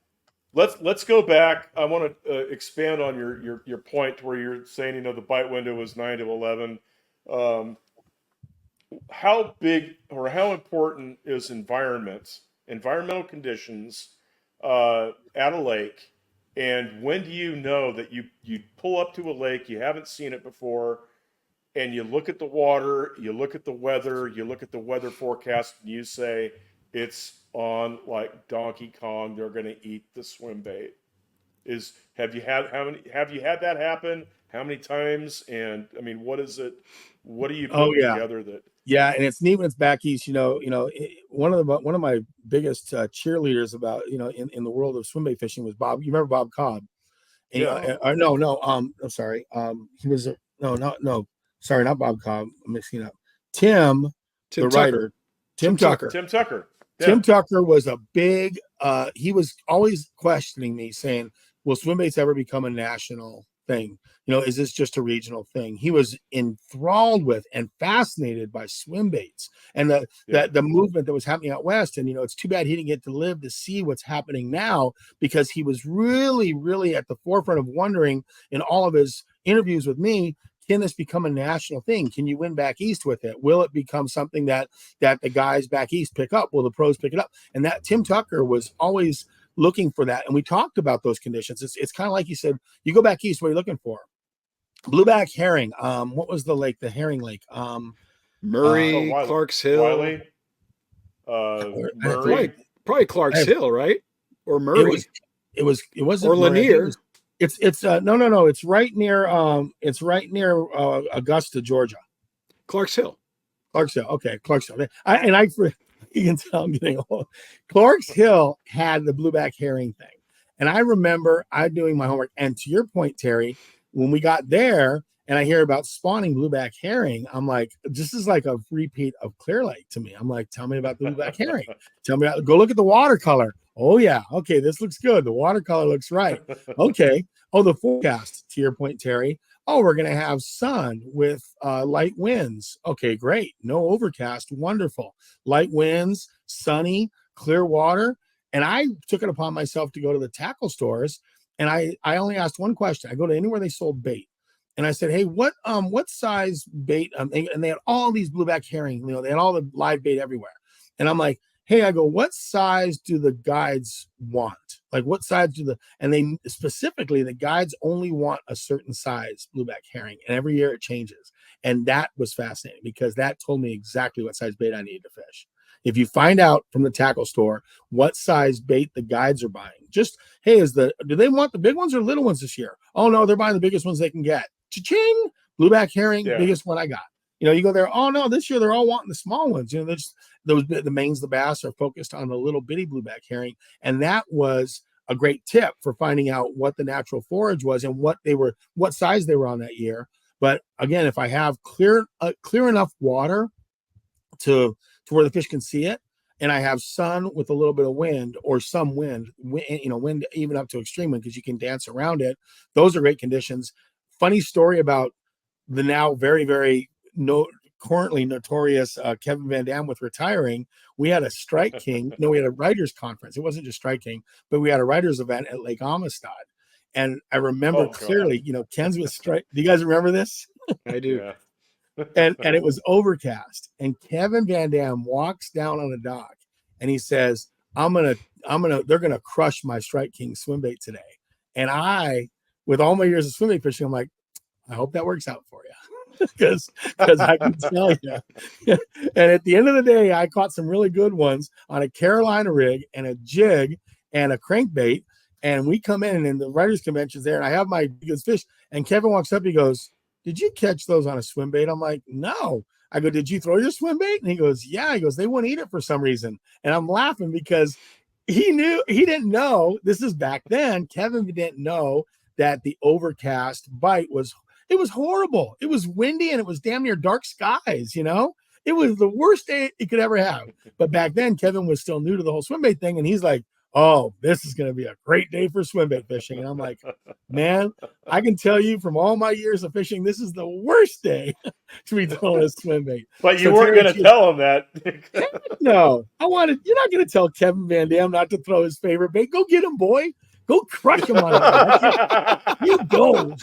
Let's go back. I want to expand on your point where you're saying the bite window was 9 to 11. How big or how important is environmental conditions at a lake, and when do you know that you pull up to a lake, you haven't seen it before, and you look at the water, you look at the weather, you look at the weather forecast, and you say it's on like Donkey Kong, they're going to eat the swim bait? Have you had that happen? How many times? And I mean, what is it? What do you put together that? Yeah, and it's neat when it's back east. One of my biggest cheerleaders about in the world of swimbait fishing was Bob. You remember Bob Cobb? And, yeah. I'm sorry. He was sorry, not Bob Cobb. I'm mixing up. Tim the Tucker. writer. Tim Tucker. Tim Tucker. Yeah. Tim Tucker was a big. He was always questioning me, saying, "Will swimbaits ever become a national thing? Is this just a regional thing?" He was enthralled with and fascinated by swimbaits and the movement that was happening out west. And it's too bad he didn't get to live to see what's happening now, because he was really, really at the forefront of wondering in all of his interviews with me, can this become a national thing? Can you win back east with it? Will it become something that the guys back east pick up? Will the pros pick it up? And that Tim Tucker was always looking for that. And we talked about those conditions. It's kind of like you said, you go back east, what are you looking for? Blueback herring. What was the lake? The herring lake. Murray, Clark's Hill. Wiley. Murray. Probably Clark's Hill, right? Or Murray. It wasn't or Lanier. It's no. It's right near Augusta, Georgia. Clark's Hill. Okay, Clark's Hill. You can tell I'm getting old. Clark's Hill had the blueback herring thing. And I remember I doing my homework. And to your point, Terry, when we got there and I hear about spawning blueback herring, I'm like, this is like a repeat of Clear Lake to me. I'm like, tell me about the blueback herring. Go look at the watercolor. Oh, yeah. Okay, this looks good. The watercolor looks right. Okay. Oh, the forecast, to your point, Terry. Oh, we're going to have sun with light winds. Okay, great. No overcast. Wonderful. Light winds, sunny, clear water. And I took it upon myself to go to the tackle stores. And I only asked one question. I go to anywhere they sold bait. And I said, hey, what size bait? And they had all these blueback herring. They had all the live bait everywhere. And I'm like, hey, I go, what size do the guides want? Like, what size and they specifically, the guides only want a certain size blueback herring. And every year it changes. And that was fascinating because that told me exactly what size bait I needed to fish. If you find out from the tackle store what size bait the guides are buying, Just, hey, do they want the big ones or little ones this year? Oh no, they're buying the biggest ones they can get. Cha-ching, blueback herring, Yeah. biggest one I got. You go there. Oh no, this year they're all wanting the small ones. The mains, the bass are focused on the little bitty blueback herring, and that was a great tip for finding out what the natural forage was and what size they were on that year. But again, if I have clear enough water to where the fish can see it, and I have sun with a little bit of wind or some wind even up to extreme wind because you can dance around it. Those are great conditions. Funny story about the now very, very currently notorious Kevin Van Dam with retiring. We had a Strike King. We had a writers conference. It wasn't just Strike King, but we had a writers event at Lake Amistad. And I remember clearly, Ken's with Strike. Do you guys remember this? I do. Yeah. and it was overcast, and Kevin Van Dam walks down on the dock and he says, they're gonna crush my Strike King Swimbait today. And I, with all my years of swimbait fishing, I'm like, I hope that works out for you. because I can tell you. And at the end of the day, I caught some really good ones on a Carolina rig and a jig and a crankbait. And we come in and the writers convention's there, and I have my biggest fish. And Kevin walks up, he goes, "Did you catch those on a swim bait?" I'm like, "No." I go, "Did you throw your swim bait?" And he goes, "Yeah." He goes, "They wouldn't eat it for some reason." And I'm laughing because he didn't know. This is back then. Kevin didn't know that the overcast bite was horrible. It was windy and it was damn near dark skies. It was the worst day it could ever have. But back then, Kevin was still new to the whole swim bait thing, and he's like, "Oh, this is going to be a great day for swim bait fishing." And I'm like, "Man, I can tell you from all my years of fishing, this is the worst day to be throwing a swim bait." But you weren't going to tell him that. No, you're not going to tell Kevin Van Dam not to throw his favorite bait. Go get him, boy. Go crush him on it. You go.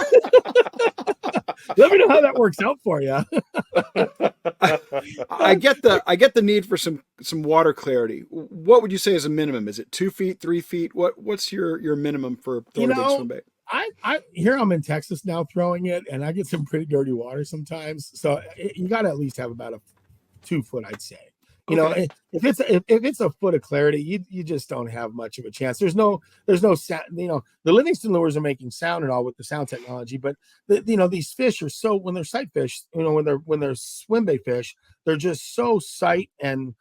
Let me know how that works out for you. I get the need for some water clarity. What would you say is a minimum? Is it 2 feet, 3 feet? What's your minimum for throwing a big swim bait? I'm in Texas now throwing it, and I get some pretty dirty water sometimes. So you got to at least have about a 2 foot, I'd say. Okay. If it's a foot of clarity, you just don't have much of a chance. There's no sound. The Livingston lures are making sound and all with the sound technology, but these fish are so, when they're sight fish, when they're swim bait fish, they're just so sight and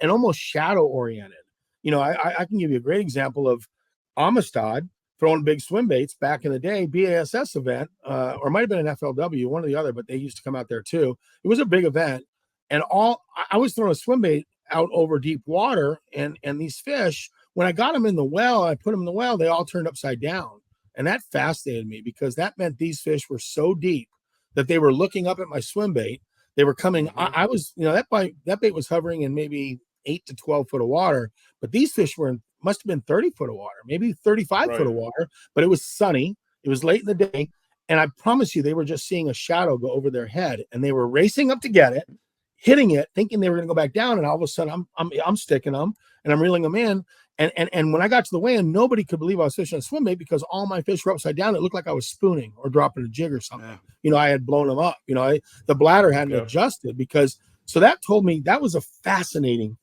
almost shadow oriented. I can give you a great example of Amistad throwing big swim baits back in the day, BASS event, or it might have been an FLW, one or the other, but they used to come out there too. It was a big event. And I was throwing a swim bait out over deep water, and these fish, when I got them in the well, I put them in the well, they all turned upside down. And that fascinated me because that meant these fish were so deep that they were looking up at my swim bait. They were coming. Mm-hmm. I was, that bait was hovering in maybe 8 to 12 foot of water, but these fish must have been 30 foot of water, maybe 35 foot of water, but it was sunny. It was late in the day. And I promise you, they were just seeing a shadow go over their head, and they were racing up to get it, hitting it, thinking they were going to go back down, and all of a sudden I'm sticking them and I'm reeling them in. And when I got to the weigh-in, nobody could believe I was fishing a swim bait because all my fish were upside down. It looked like I was spooning or dropping a jig or something. Yeah. I had blown them up. The bladder hadn't adjusted so that told me that was a fascinating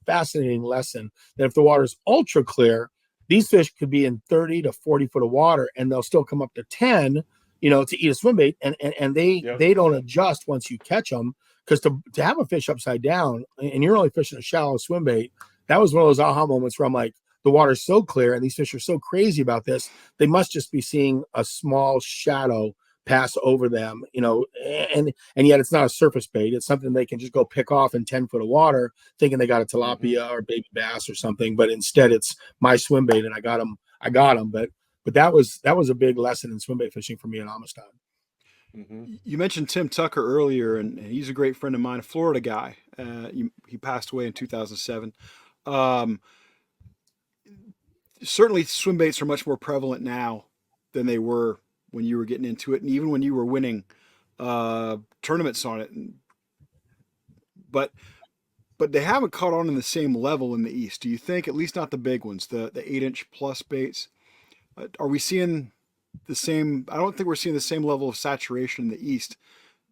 lesson, that if the water is ultra clear, these fish could be in 30 to 40 foot of water and they'll still come up to 10, to eat a swim bait. And they don't adjust once you catch them. Because to have a fish upside down and you're only fishing a shallow swim bait, that was one of those aha moments where I'm like, the water's so clear and these fish are so crazy about this, they must just be seeing a small shadow pass over them, and yet it's not a surface bait. It's something they can just go pick off in 10 foot of water, thinking they got a tilapia or baby bass or something, but instead it's my swim bait and I got them. But that was a big lesson in swim bait fishing for me in Amistad. Mm-hmm. You mentioned Tim Tucker earlier, and he's a great friend of mine, a Florida guy. He passed away in 2007. Certainly, swim baits are much more prevalent now than they were when you were getting into it, and even when you were winning tournaments on it. But they haven't caught on in the same level in the East. Do you think? At least not the big ones, the 8-inch plus baits. Are we seeing the same? I don't think we're seeing the same level of saturation in the East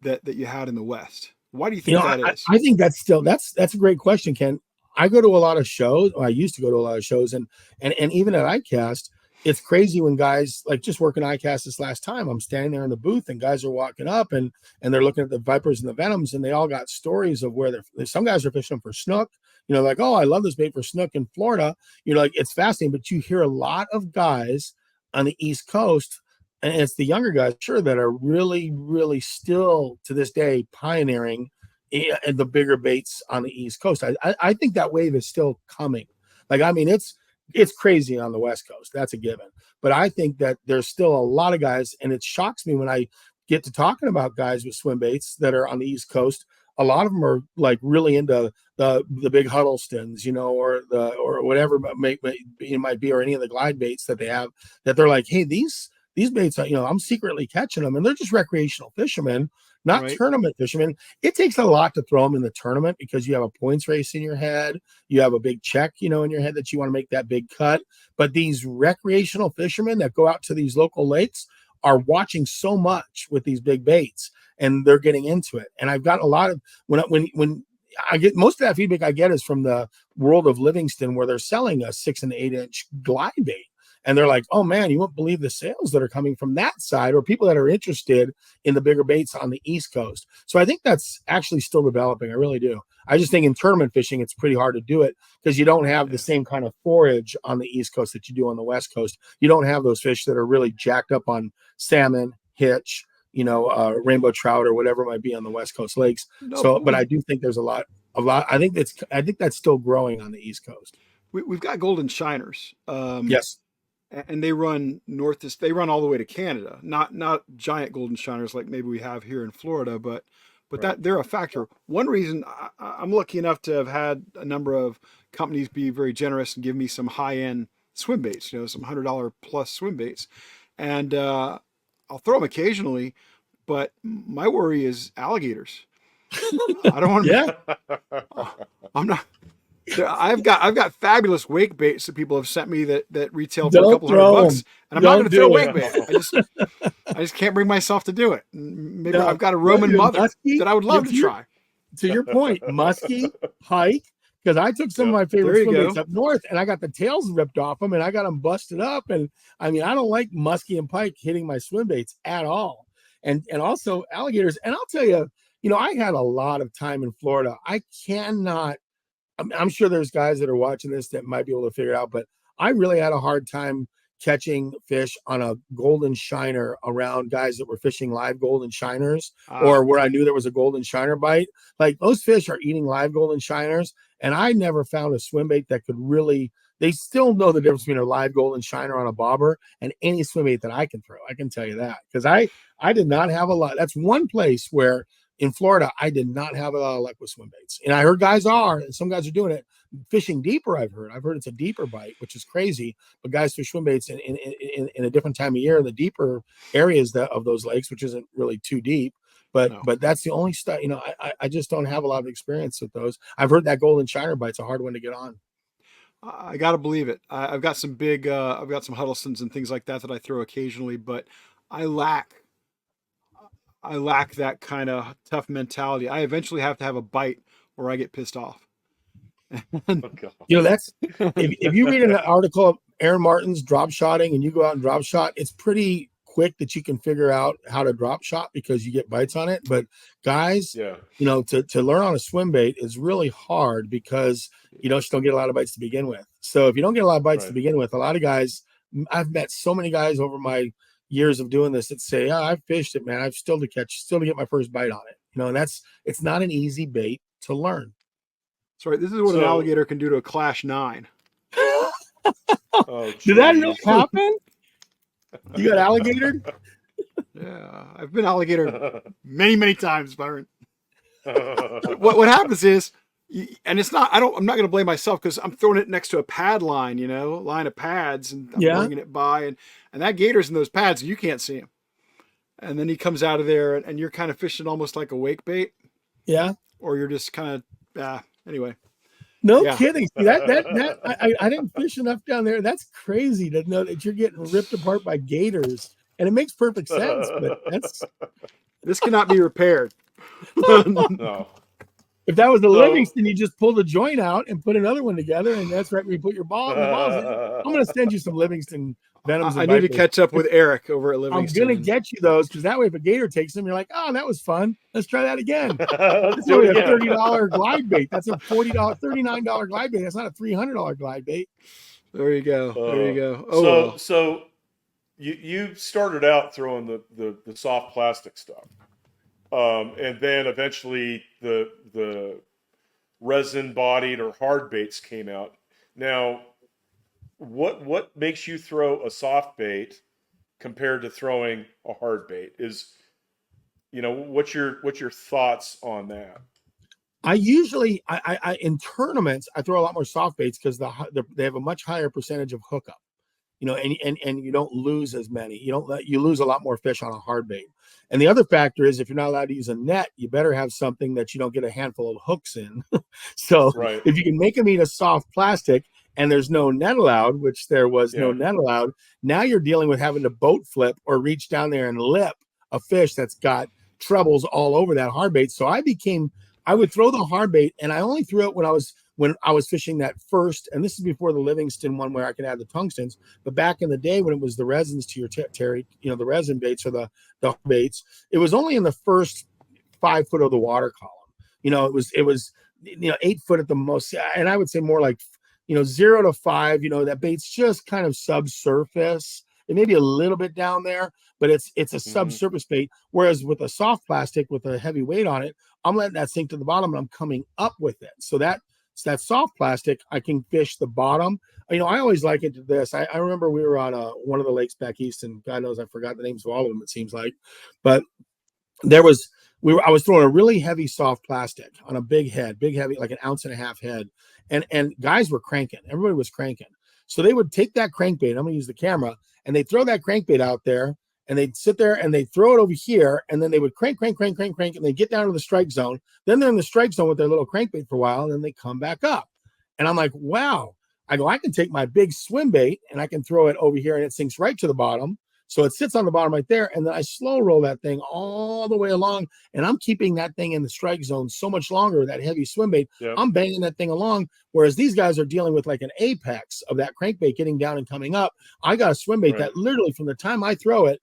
that you had in the West. Why do you think that is? I think that's a great question, Ken. I go to a lot of shows. I used to go to a lot of shows, and even at ICAST, it's crazy when guys like just working ICAST this last time. I'm standing there in the booth and guys are walking up and they're looking at the vipers and the venoms, and they all got stories of where some guys are fishing for snook. You know, like, oh, I love this bait for snook in Florida. You know, like it's fascinating, but you hear a lot of guys on the East Coast, and it's the younger guys, sure, that are really, really still to this day pioneering the bigger baits on the East Coast. I think that wave is still coming. Like, I mean, it's crazy on the West Coast. That's a given. But I think that there's still a lot of guys, and it shocks me when I get to talking about guys with swim baits that are on the East Coast. A lot of them are like really into the big Huddlestons, you know, or whatever it might be, or any of the glide baits that they have, that they're like, hey, these baits, you know, I'm secretly catching them, and they're just recreational fishermen, not Right. tournament fishermen. It takes a lot to throw them in the tournament because you have a points race in your head, you have a big check, you know, in your head that you want to make that big cut. But these recreational fishermen that go out to these local lakes are watching so much with these big baits, and they're getting into it. And I've got a lot of when I get most of that feedback I get is from the world of Livingston, where they're selling a 6 and 8 inch glide bait. And they're like, oh man, you won't believe the sales that are coming from that side, or people that are interested in the bigger baits on the East Coast. So I think that's actually still developing. I really do. I just think in tournament fishing, it's pretty hard to do it because you don't have the same kind of forage on the East Coast that you do on the West Coast. You don't have those fish that are really jacked up on salmon, hitch, you know, rainbow trout, or whatever it might be on the West Coast lakes. No, So, but I do think there's a lot. I think that's still growing on the East Coast. we've got golden shiners. Yes. And they run they run all the way to Canada. Not giant golden shiners like maybe we have here in Florida, but Right. that they're a factor. One reason I'm lucky enough to have had a number of companies be very generous and give me some high end swim baits, you know, some $100 plus swim baits, and I'll throw them occasionally. But my worry is alligators. I don't want to. Yeah. I'm not. I've got fabulous wake baits that people have sent me that retail for a Don't couple throw $100, 'em. and I'm not going to throw do wake it. bait. I just can't bring myself to do it. Maybe No, I've got a Roman you're mother musky. that I would love to try. To your point, musky, pike, because I took some of my favorite There you swim go. baits up north, and I got the tails ripped off them, and I got them busted up. And I mean, I don't like musky and pike hitting my swim baits at all, and also alligators. And I'll tell you, you know, I had a lot of time in Florida. I cannot. I'm sure there's guys that are watching this that might be able to figure it out, but I really had a hard time catching fish on a golden shiner around guys that were fishing live golden shiners, or where I knew there was a golden shiner bite. Like, those fish are eating live golden shiners, and I never found a swim bait that could really. They still know the difference between a live golden shiner on a bobber and any swim bait that I can throw. I can tell you that, because I did not have a lot. That's one place where in Florida I did not have a lot of luck with swim baits, and I heard guys are, and some guys are doing it fishing deeper. I've heard it's a deeper bite, which is crazy. But guys fish swim baits in a different time of year in the deeper areas of those lakes, which isn't really too deep. But No. but that's the only stuff. You know, I just don't have a lot of experience with those. I've heard that golden shiner bite's a hard one to get on. I got to believe it. I've got some big, I've got some Huddlestons and things like that I throw occasionally, but I lack that kind of tough mentality. I eventually have to have a bite or I get pissed off. Oh, God. You know, that's if you read an article of Aaron Martin's drop shotting and you go out and drop shot, it's pretty quick that you can figure out how to drop shot because you get bites on it. But guys, Yeah. you know, to learn on a swim bait is really hard because you just don't get a lot of bites to begin with. So if you don't get a lot of bites to Right. begin with, a lot of guys, I've met so many guys over my years of doing this that say, oh, I've fished it, man. I've still to get my first bite on it. You know, and it's not an easy bait to learn. Sorry, this is what an alligator can do to a Clash 9. Oh, Did that geez. happen? You got alligator? Yeah, I've been alligator many, many times, Byron. What happens is, and it's not, I'm not going to blame myself because I'm throwing it next to a pad line, line of pads, and I'm bringing it by, and that gator's in those pads, and you can't see him. And then he comes out of there, and you're kind of fishing almost like a wake bait. Yeah. Or you're just kind of, anyway. No kidding. See, I didn't fish enough down there. That's crazy to know that you're getting ripped apart by gators. And it makes perfect sense, but this cannot be repaired. No. If that was the So Livingston, you just pull the joint out and put another one together, and that's right where you put your balls in. I'm going to send you some Livingston venoms I and need to vipers. catch up with Eric over at I'm going to Livingston. get you those because that way, if a gator takes them, you're like, oh, that was fun. Let's try that again. let's That's do only it a again. $30 glide bait. That's a $40, $39 glide bait. That's not a $300 glide bait. There you go. There you go. Oh so well. so you started out throwing the soft plastic stuff, and then eventually the resin bodied or hard baits came out. Now, what makes you throw a soft bait compared to throwing a hard bait? What's your thoughts on that? I usually, I in tournaments, I throw a lot more soft baits because they have a much higher percentage of hookup. And you don't lose as many. You lose a lot more fish on a hard bait. And the other factor is if you're not allowed to use a net, you better have something that you don't get a handful of hooks in. So Right. if you can make them eat a soft plastic and there's no net allowed, which there was no Yeah. net allowed, now you're dealing with having to boat flip or reach down there and lip a fish that's got trebles all over that hard bait. So I would throw the hard bait, and I only threw it when I was fishing that first, and this is before the Livingston one where I could add the tungstens. But back in the day when it was the resins to your Terry, the resin baits or the baits, it was only in the first 5 foot of the water column. It was 8 foot at the most, and I would say more like 0 to 5. That bait's just kind of subsurface. It may be a little bit down there, but it's a subsurface bait. Whereas with a soft plastic with a heavy weight on it, I'm letting that sink to the bottom and I'm coming up with it. So that soft plastic, I can fish the bottom. I always like it to this. I remember we were on one of the lakes back east, and God knows I forgot the names of all of them, it seems like. But I was throwing a really heavy soft plastic on a big heavy, like an ounce and a half head. And guys were cranking. Everybody was cranking. So they would take that crankbait. I'm going to use the camera, and they'd throw that crankbait out there, and they'd sit there and they'd throw it over here, and then they would crank, and they get down to the strike zone. Then they're in the strike zone with their little crankbait for a while, and then they come back up. And I'm like, wow. I can take my big swim bait and I can throw it over here, and it sinks right to the bottom. So it sits on the bottom right there, and then I slow roll that thing all the way along, and I'm keeping that thing in the strike zone so much longer, that heavy swim bait. Yeah. I'm banging that thing along, whereas these guys are dealing with like an apex of that crankbait getting down and coming up. I got a swim bait that literally from the time I throw it,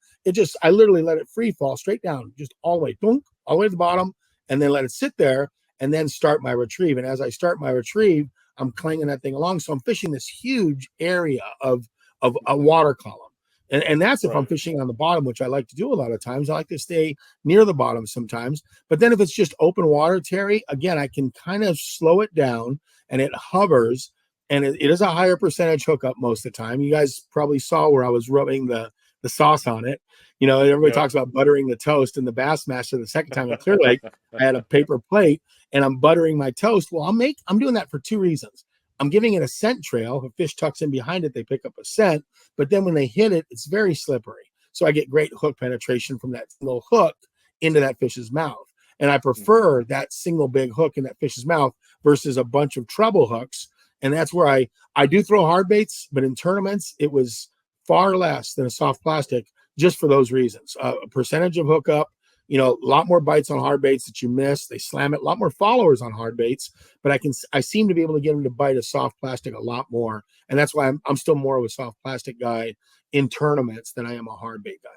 I literally let it free fall straight down, just all the way, dunk, all the way to the bottom, and then let it sit there and then start my retrieve. And as I start my retrieve, I'm clanging that thing along. So I'm fishing this huge area of a water column. And that's if I'm fishing on the bottom, which I like to do a lot of times. I like to stay near the bottom sometimes. But then if it's just open water, Terry, again, I can kind of slow it down and it hovers. And it is a higher percentage hookup most of the time. You guys probably saw where I was rubbing the sauce on it. Everybody talks about buttering the toast. And the Bassmaster, the second time in Clear Lake, I had a paper plate and I'm buttering my toast. Well, I'm doing that for 2 reasons. I'm giving it a scent trail. If a fish tucks in behind it, they pick up a scent. But then when they hit it, it's very slippery. So I get great hook penetration from that single hook into that fish's mouth. And I prefer that single big hook in that fish's mouth versus a bunch of treble hooks. And that's where I do throw hard baits, but in tournaments, it was far less than a soft plastic just for those reasons. A percentage of hookup, a lot more bites on hard baits that you miss. They slam it. A lot more followers on hard baits, but I seem to be able to get them to bite a soft plastic a lot more. And that's why I'm still more of a soft plastic guy in tournaments than I am a hard bait guy.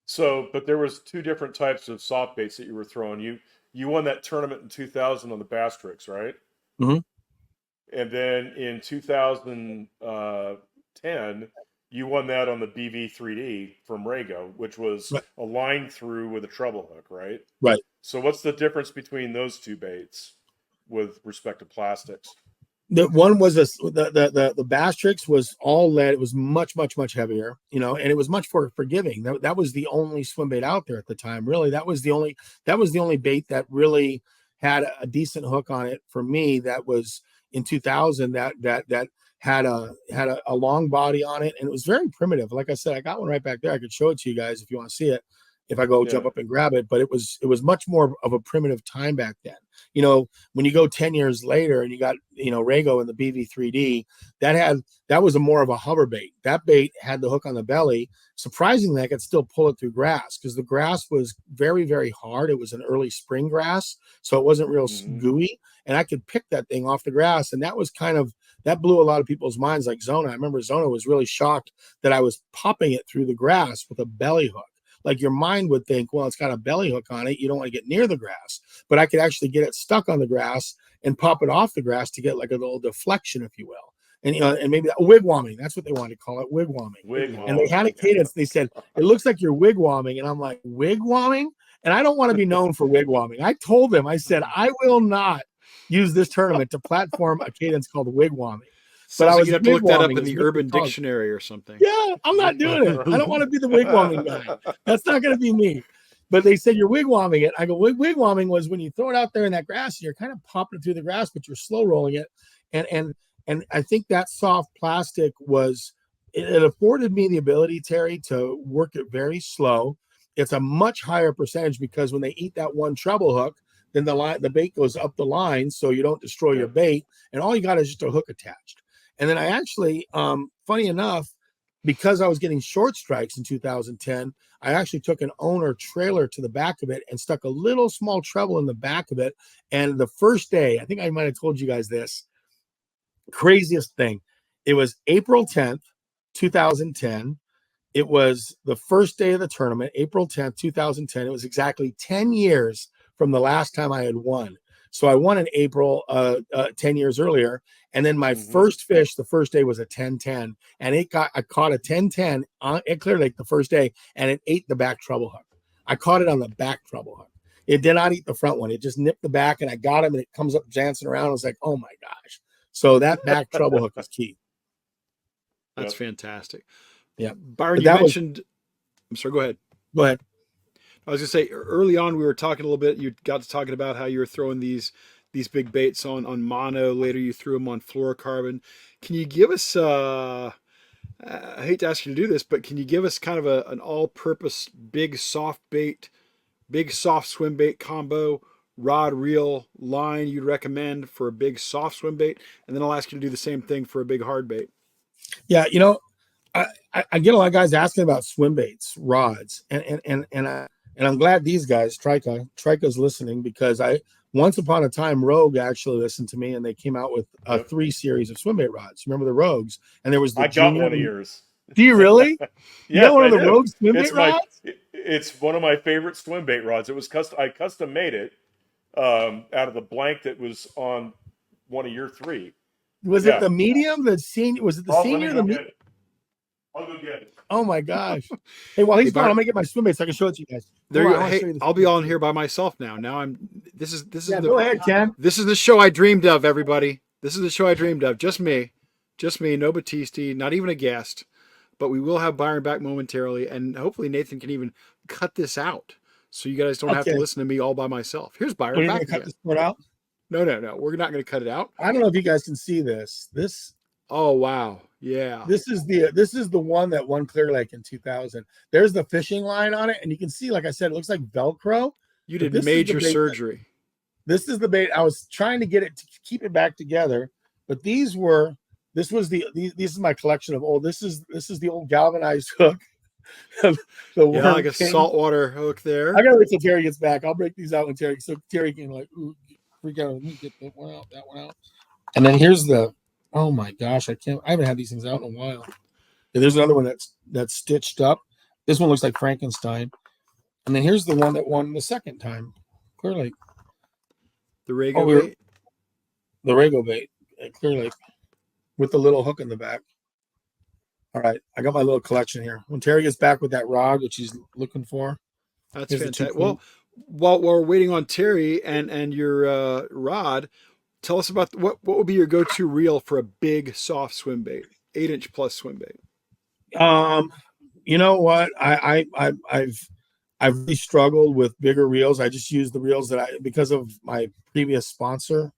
So, but there was 2 different types of soft baits that you were throwing. You won that tournament in 2000 on the Bass Tricks, right? Mm-hmm. And then in 2010, you won that on the BV3D from Rago, which was a line through with a treble hook, right? Right. So what's the difference between those 2 baits with respect to plastics? The one was the Bass Tricks was all lead. It was much, much, much heavier, and it was much more forgiving. That was the only swim bait out there at the time. Really, that was the only bait that really had a decent hook on it for me. That was in 2000. That had a long body on it, and it was very primitive. Like I said, I got one right back there. I could show it to you guys if you want to see it. if I go jump Yeah. up and grab it. But it was much more of a primitive time back then. You know, when you go 10 years later and you got, you know, Rago and the BV3D, that was a more of a hover bait. That bait had the hook on the belly. Surprisingly, I could still pull it through grass because the grass was very, very hard. It was an early spring grass, so it wasn't real gooey, and I could pick that thing off the grass. And that was that blew a lot of people's minds. Like Zona, I remember Zona was really shocked that I was popping it through the grass with a belly hook. Like your mind would think, well, it's got a belly hook on it, you don't want to get near the grass, but I could actually get it stuck on the grass and pop it off the grass to get like a little deflection, if you will. And, you know, and maybe wigwamming, that's what they wanted to call it, wigwamming. And they had a cadence. They said, it looks like you're wigwamming. And I'm like, wigwamming? And I don't want to be known for wigwamming. I told them, I said, I will not use this tournament to platform a cadence called wigwamming. But I was you have to look that up in the Urban Dictionary or something. Yeah, I'm not doing it. I don't want to be the wigwamming guy. That's not going to be me. But they said you're wigwamming it. I go, wigwamming was when you throw it out there in that grass, and you're kind of popping it through the grass, but you're slow rolling it. And I think that soft plastic it afforded me the ability, Terry, to work it very slow. It's a much higher percentage because when they eat that one treble hook, then the bait goes up the line, so you don't destroy your bait, and all you got is just a hook attached. And then I actually, funny enough, because I was getting short strikes in 2010, I actually took an owner trailer to the back of it and stuck a little small treble in the back of it. And the first day, I think I might have told you guys this, craziest thing. It was April 10th, 2010. It was the first day of the tournament, April 10th, 2010. It was exactly 10 years from the last time I had won. So I won in April 10 years earlier. And then my first fish, the first day was a 10-10. And I caught a 10-10 at Clear Lake the first day, and it ate the back treble hook. I caught it on the back treble hook. It did not eat the front one. It just nipped the back, and I got him, and it comes up dancing around. I was like, oh my gosh. So that back treble hook is key. That's fantastic. Yeah. Byron, you mentioned, I'm sorry, go ahead. Go ahead. I was going to say, early on, we were talking a little bit, you got to talking about how you were throwing these big baits on mono. Later, you threw them on fluorocarbon. Can you give us, I hate to ask you to do this, but can you give us kind of an all-purpose big soft swim bait combo, rod, reel, line you'd recommend for a big soft swim bait? And then I'll ask you to do the same thing for a big hard bait. Yeah, you know, I get a lot of guys asking about swim baits, rods, and I'm glad these guys, Trika's listening, because once upon a time, Rogue actually listened to me, and they came out with a 3 series of swim bait rods. Remember the Rogues? And there was the I got one of yours. Do you really? Yeah, you got one of the Rogue swim bait rods? It's one of my favorite swim bait rods. It was I custom made it out of the blank that was on one of your 3. Was it the medium? The senior? Was it the senior? I'll go get it. Oh my gosh! Hey, while he's gone, I'm gonna get my swim bait so I can show it to you guys. There you go. Hey, I'll be on here by myself now. This is go ahead, Ken. This is the show I dreamed of, everybody. This is the show I dreamed of. Just me, no Battisti, not even a guest. But we will have Byron back momentarily, and hopefully Nathan can even cut this out, so you guys don't have to listen to me all by myself. Here's Byron. Are you gonna cut this part out? No. We're not going to cut it out. I don't know if you guys can see this. Oh wow, yeah. This is the one that won Clear Lake in 2000. There's the fishing line on it, and you can see, like I said, it looks like Velcro. You did major surgery. This is the bait. I was trying to get it to keep it back together, but this is my collection of old. This is the old galvanized hook. Like a saltwater hook there. I gotta wait till Terry gets back. I'll break these out when Terry can freak out. Let me get that one out. And then here's oh my gosh, I haven't had these things out in a while. There's another one that's stitched up. This one looks like Frankenstein. And then here's the one that won the second time. Clear Lake. The Rago bait. The Rago bait at Clear Lake with the little hook in the back. All right, I got my little collection here. When Terry gets back with that rod, which he's looking for. That's fantastic. Well, while we're waiting on Terry and your rod, tell us about what would be your go-to reel for a big soft swim bait, 8-inch plus swim bait. You know what? I've really struggled with bigger reels. I just use the reels because of my previous sponsor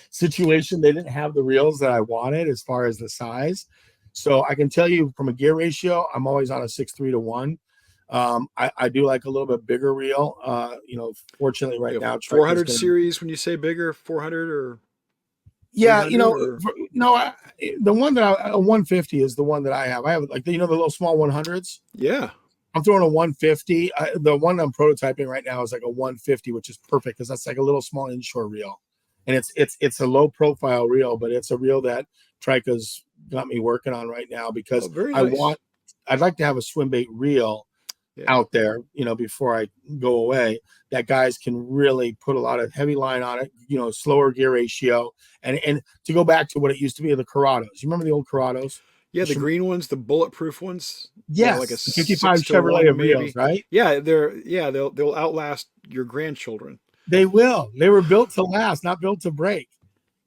situation. They didn't have the reels that I wanted as far as the size. So I can tell you from a gear ratio, I'm always on a 6:3 to 1. I do like a little bit bigger reel. Fortunately right now, Trek is 400 going to. series. When you say bigger, 400 or Yeah, 300 or the one that a 150 is the one that I have. I have like the little small 100s. yeah. I'm throwing a 150. The one I'm prototyping right now is like a 150, which is perfect because that's like a little small inshore reel, and it's a low profile reel, but it's a reel that Trika's got me working on right now because Very nice. I'd like to have a swim bait reel out there, before I go away, that guys can really put a lot of heavy line on it, slower gear ratio, and to go back to what it used to be, the Corrados. You remember the old Corrados? Yeah, the green ones, the bulletproof ones. Yes, Like a the 55 6-1 Chevrolet of maybe. reels, right? Yeah, they'll outlast your grandchildren. They will. They were built to last, not built to break.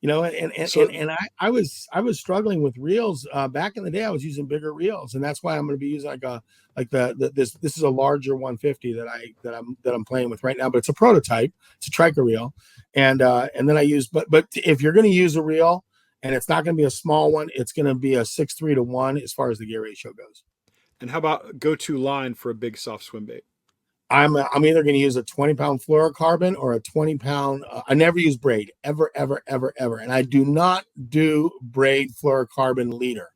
I was struggling with reels back in the day. I was using bigger reels, and that's why I'm going to be using this is a larger 150 that I'm playing with right now, but it's a prototype. It's a Trika reel, and then I use but if you're going to use a reel and it's not going to be a small one, it's going to be a 6:3 as far as the gear ratio goes. And how about go-to line for a big soft swim bait? I'm either going to use a 20-pound fluorocarbon or a 20-pound. I never use braid ever, and I do not do braid fluorocarbon leader.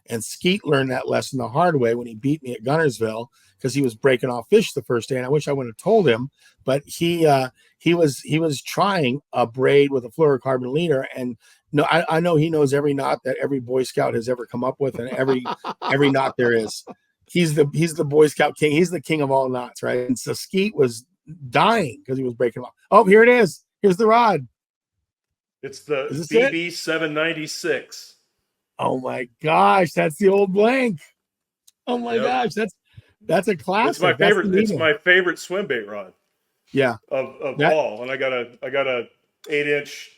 And Skeet learned that lesson the hard way when he beat me at Gunnersville because he was breaking off fish the first day, and I wish I would have told him. But he was trying a braid with a fluorocarbon leader, and no, I know he knows every knot that every Boy Scout has ever come up with, and every knot there is. He's the Boy Scout king. He's the king of all knots, right? And so Skeet was dying because he was breaking them off. Oh, here it is. Here's the rod. It's the BB 796. Oh my gosh, that's the old blank. Oh my gosh, that's a classic. It's my favorite. It's my favorite swim bait rod. Yeah, of all. And I got a 8-inch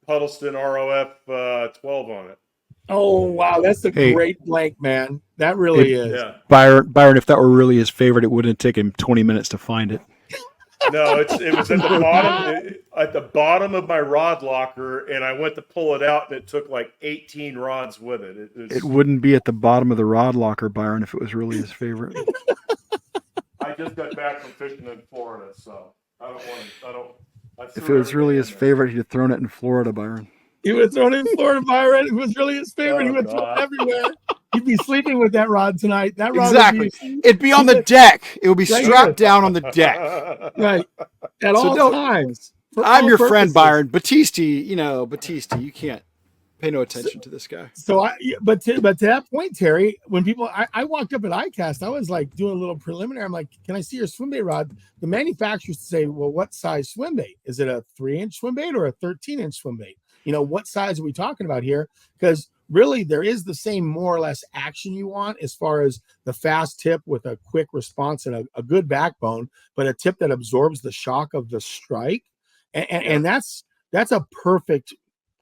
Huddleston ROF 12 on it. Oh wow, that's a great blank, man. That really is. Yeah. Byron, if that were really his favorite, it wouldn't take him 20 minutes to find it. No, it was at the bottom of my rod locker, and I went to pull it out, and it took like 18 rods with it. It wouldn't be at the bottom of the rod locker, Byron, if it was really his favorite. I just got back from fishing in Florida, so if it was really his favorite, he'd have thrown it in Florida, Byron. He would have thrown it in Florida, Byron. It was really his favorite. He would throw it everywhere. He'd be sleeping with that rod tonight. That rod it'd be on the deck. It would be strapped down on the deck. Right. At all times. I'm your friend, Byron. Batiste, you can't pay no attention to this guy. But to that point, Terry, when people, I walked up at ICAST, I was like doing a little preliminary. I'm like, can I see your swim bait rod? The manufacturers say, well, what size swim bait? Is it a 3-inch swim bait or a 13-inch swim bait? What size are we talking about here? Because really, there is the same more or less action you want as far as the fast tip with a quick response and a good backbone, but a tip that absorbs the shock of the strike. And that's a perfect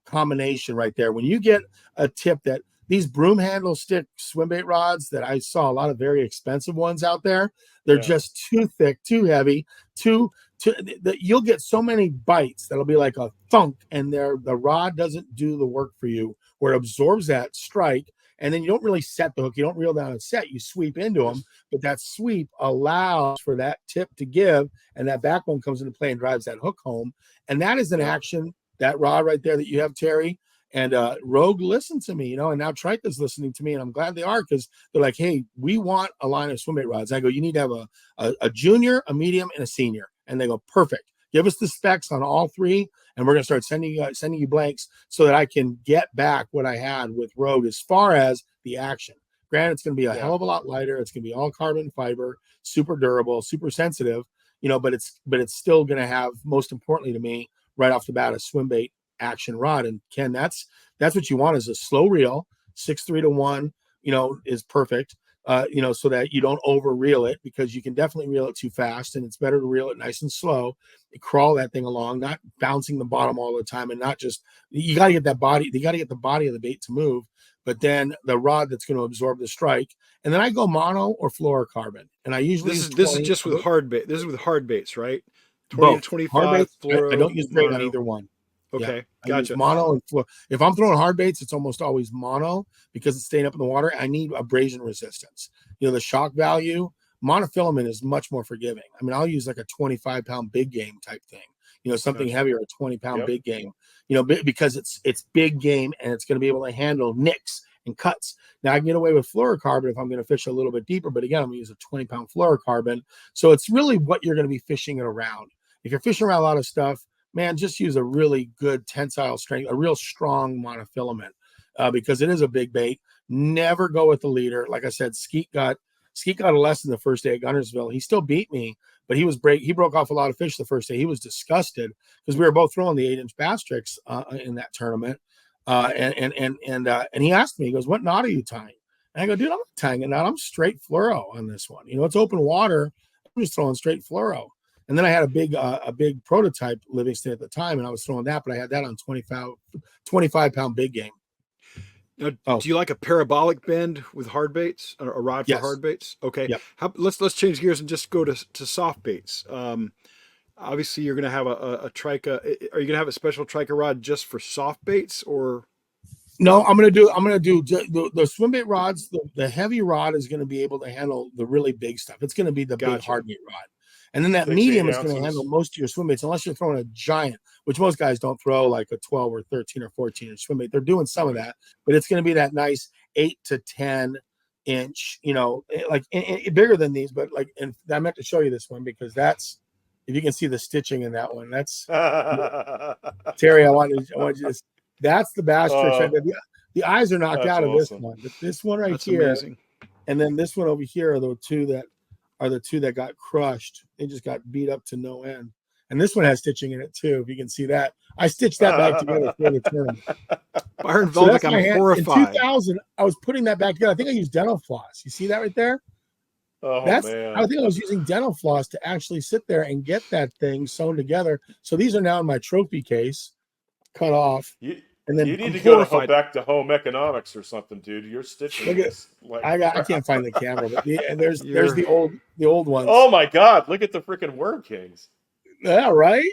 combination right there. When you get a tip that these broom handle stick swim bait rods that I saw a lot of very expensive ones out there, they're just too thick, too heavy, you'll get so many bites that'll be like a thunk, and the rod doesn't do the work for you where it absorbs that strike, and then you don't really set the hook. You don't reel down and set. You sweep into them, but that sweep allows for that tip to give, and that backbone comes into play and drives that hook home. And that is an action, that rod right there that you have, Terry. And Rogue listened to me, and now Trika's listening to me, and I'm glad they are, because they're like, hey, we want a line of swim bait rods. I go, you need to have a junior, a medium, and a senior. And they go, perfect. Give us the specs on all three, and we're going to start sending you blanks so that I can get back what I had with Rogue as far as the action. Granted, it's going to be a hell of a lot lighter. It's going to be all carbon fiber, super durable, super sensitive, but it's still going to have, most importantly to me, right off the bat, a swim bait action rod. And Ken, that's what you want, is a slow reel. 6:3-1 is perfect, so that you don't over reel it, because you can definitely reel it too fast, and it's better to reel it nice and slow, crawl that thing along, not bouncing the bottom all the time, and not just, you got to get the body of the bait to move, but then the rod that's going to absorb the strike. And then I go mono or fluorocarbon, and I usually this is just with hard bait. This is with hard baits, right? 20 to 25 fluoro. I don't use braid on either one. Okay, gotcha. Mono and fluoro. If I'm throwing hard baits, it's almost always mono, because it's staying up in the water. I need abrasion resistance. The shock value Monofilament is much more forgiving. I mean, I'll use like a 25-pound big game type thing, something heavier, a 20-pound big game, because it's big game and it's going to be able to handle nicks and cuts. Now I can get away with fluorocarbon if I'm going to fish a little bit deeper, but again, I'm going to use a 20-pound fluorocarbon. So it's really what you're going to be fishing it around. If you're fishing around a lot of stuff, man, just use a really good tensile strength, a real strong monofilament, because it is a big bait. Never go with the leader. Like I said, Skeet got a lesson the first day at Gunnersville. He still beat me, but he broke off a lot of fish the first day. He was disgusted because we were both throwing the 8-inch bass tricks in that tournament. And he asked me, he goes, "What knot are you tying?" And I go, "Dude, I'm not tying a knot. I'm straight fluoro on this one. It's open water. I'm just throwing straight fluoro." And then I had a big prototype Livingston at the time, and I was throwing that, but I had that on 25-pound big game. Now, do you like a parabolic bend with hard baits, a rod for hard baits? Okay. Yep. Let's change gears and just go to soft baits. Obviously, you're going to have a trica. Are you going to have a special trica rod just for soft baits, or? No, I'm going to do the swim bait rods. The heavy rod is going to be able to handle the really big stuff. It's going to be the big hard bait rod. And then that medium is going to handle most of your swim baits, unless you're throwing a giant, which most guys don't throw, like a 12 or 13 or 14 inch swim bait. They're doing some of that, but it's going to be that nice 8 to 10 inch, like bigger than these. But like, and I meant to show you this one because if you can see the stitching in that one, that's Terry. I want you to. That's the bass trick. The eyes are knocked out of this one, but this one right here, amazing. And then this one over here are the two that got crushed. They just got beat up to no end. And this one has stitching in it too. If you can see that, I stitched that back together for the tournament. Byron Velvick, I'm horrified. In 2000, I was putting that back together. I think I used dental floss. You see that right there? Oh, man. I think I was using dental floss to actually sit there and get that thing sewn together. So these are now in my trophy case, cut off. And then you need to go back to home economics or something, dude. You're stitching this. Like, I can't find the camera, but there's the old ones. Oh my God! Look at the freaking Worm Kings. Yeah, right.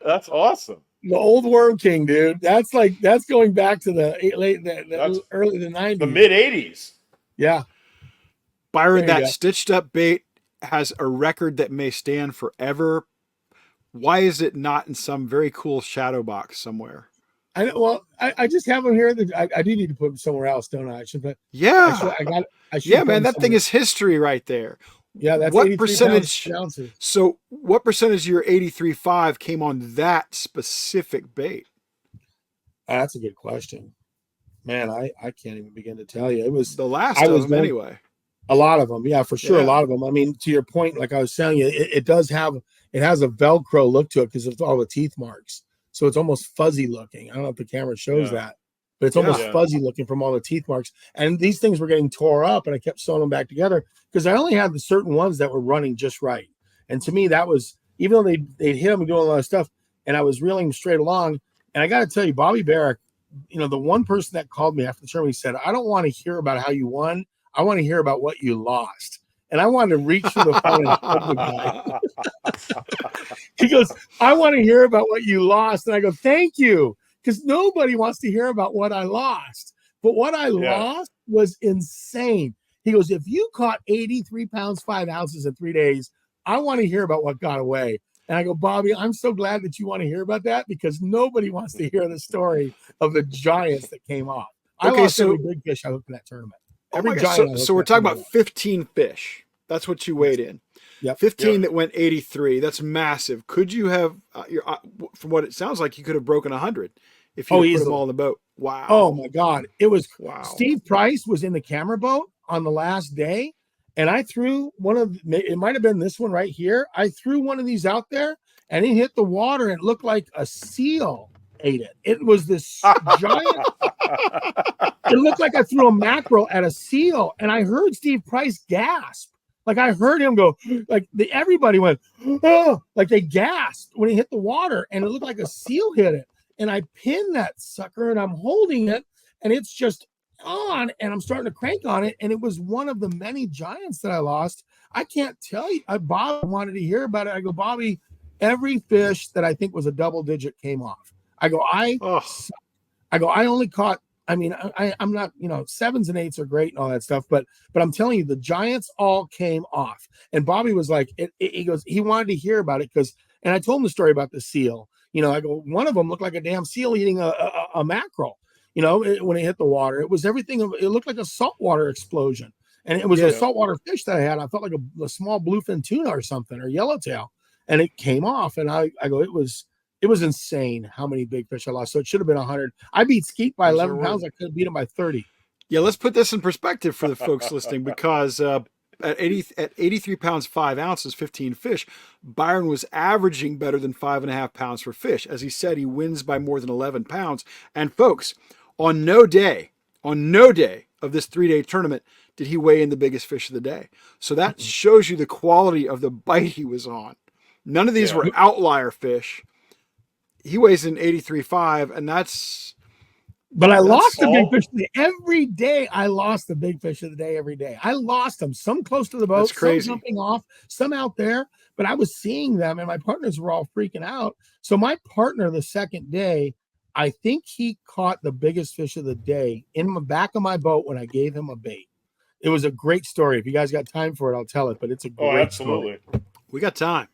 That's awesome. The old Worm King, dude. That's going back to the early 90s, the mid 80s. Yeah, Byron, that stitched up bait has a record that may stand forever. Why is it not in some very cool shadow box somewhere? I just have them here. I do need to put them somewhere else, don't I? Man, that thing is history right there. Yeah, that's what percentage? Ounces. So, what percentage of your 83.5 came on that specific bait? That's a good question, man. I can't even begin to tell you. It was the last of them anyway. A lot of them, yeah, for sure. Yeah. A lot of them. I mean, to your point, like I was telling you, it has a Velcro look to it because of all the teeth marks. So it's almost fuzzy looking. I don't know if the camera shows that, but it's almost fuzzy looking from all the teeth marks. And these things were getting tore up, and I kept sewing them back together because I only had the certain ones that were running just right. And to me, that was, even though they'd hit them and doing a lot of stuff, and I was reeling them straight along. And I got to tell you, Bobby Barrack, the one person that called me after the tournament, he said, "I don't want to hear about how you won. I want to hear about what you lost." And I wanted to reach through the phone and hug the guy. He goes, "I want to hear about what you lost." And I go, "Thank you." Because nobody wants to hear about what I lost. But what I lost was insane. He goes, "If you caught 83 pounds, 5 ounces in 3 days, I want to hear about what got away." And I go, "Bobby, I'm so glad that you want to hear about that because nobody wants to hear the story of the giants that came off." I lost every big fish I hooked in that tournament. So we're talking about 15 fish. That's what you weighed in. Yeah, 15 that went 83. That's massive. Could you have, from what it sounds like, you could have broken 100 if you put them all in the boat. Wow. Oh my God. It was, Steve Price was in the camera boat on the last day. And I threw it might've been this one right here. I threw one of these out there and it hit the water and it looked like a seal ate it. It was this giant. It looked like I threw a mackerel at a seal, and I heard Steve Price gasp. Like I heard him go, like everybody went, "Oh!" Like they gasped when he hit the water, and it looked like a seal hit it. And I pinned that sucker, and I'm holding it, and it's just on, and I'm starting to crank on it, and it was one of the many giants that I lost. I can't tell you. Bob wanted to hear about it. I go, "Bobby, every fish that I think was a double digit came off." I go, I only caught I mean, I'm not, you know, 7s and 8s are great and all that stuff, but I'm telling you, the giants all came off. And Bobby was like, he goes, he wanted to hear about it because, and I told him the story about the seal. You know, I go, one of them looked like a damn seal eating a mackerel. You know, when it hit the water, it was everything. It looked like a saltwater explosion, and it was a saltwater fish that I had. I felt like a small bluefin tuna or something, or yellowtail, and it came off. And I go, it was insane how many big fish I lost. So it should have been 100. I beat Skeet by 11 pounds. I could have beat him by 30. Yeah, let's put this in perspective for the folks listening, because at 83 pounds 5 ounces, 15 fish, Byron was averaging better than 5.5 pounds for fish. As he said, he wins by more than 11 pounds. And folks, on no day of this 3-day tournament did he weigh in the biggest fish of the day. So that shows you the quality of the bite he was on. None of these were outlier fish. He weighs in 83.5, and that's. But I lost the big fish of the day. Every day. I lost the big fish of the day every day. I lost them. Some close to the boat, some jumping off, some out there. But I was seeing them, and my partners were all freaking out. So my partner the second day, I think he caught the biggest fish of the day in the back of my boat when I gave him a bait. It was a great story. If you guys got time for it, I'll tell it. But it's a great story. We got time.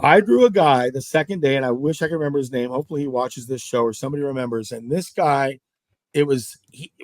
I drew a guy the second day, and I wish I could remember his name. Hopefully he watches this show or somebody remembers. And this guy,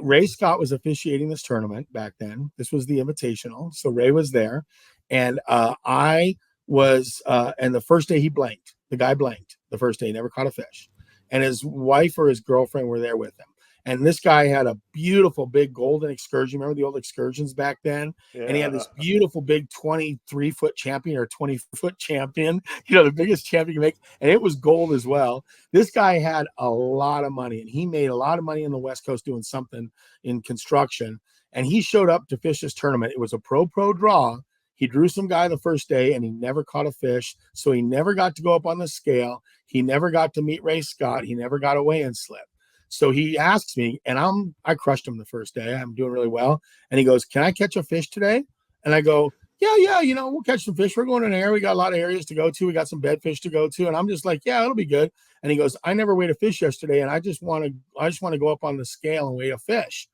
Ray Scott was officiating this tournament back then. This was the Invitational. So Ray was there. And I was, and the first day he blanked. The guy blanked the first day. He never caught a fish. And his wife or his girlfriend were there with him. And this guy had a beautiful big golden excursion. Remember the old excursions back then? Yeah. And he had this beautiful big 23-foot champion or 20-foot champion, you know, the biggest champion you can make. And it was gold as well. This guy had a lot of money, and he made a lot of money in the West Coast doing something in construction. And he showed up to fish this tournament. It was a pro draw. He drew some guy the first day, and he never caught a fish. So he never got to go up on the scale. He never got to meet Ray Scott. He never got a weigh-in slip. So he asks me, and I crushed him the first day. I'm doing really well. And he goes, "Can I catch a fish today?" And I go, yeah, you know, we'll catch some fish. We're going in an area. We got a lot of areas to go to. We got some bed fish to go to. And I'm just like, yeah, it'll be good. And he goes, "I never weighed a fish yesterday, and I just want to go up on the scale and weigh a fish."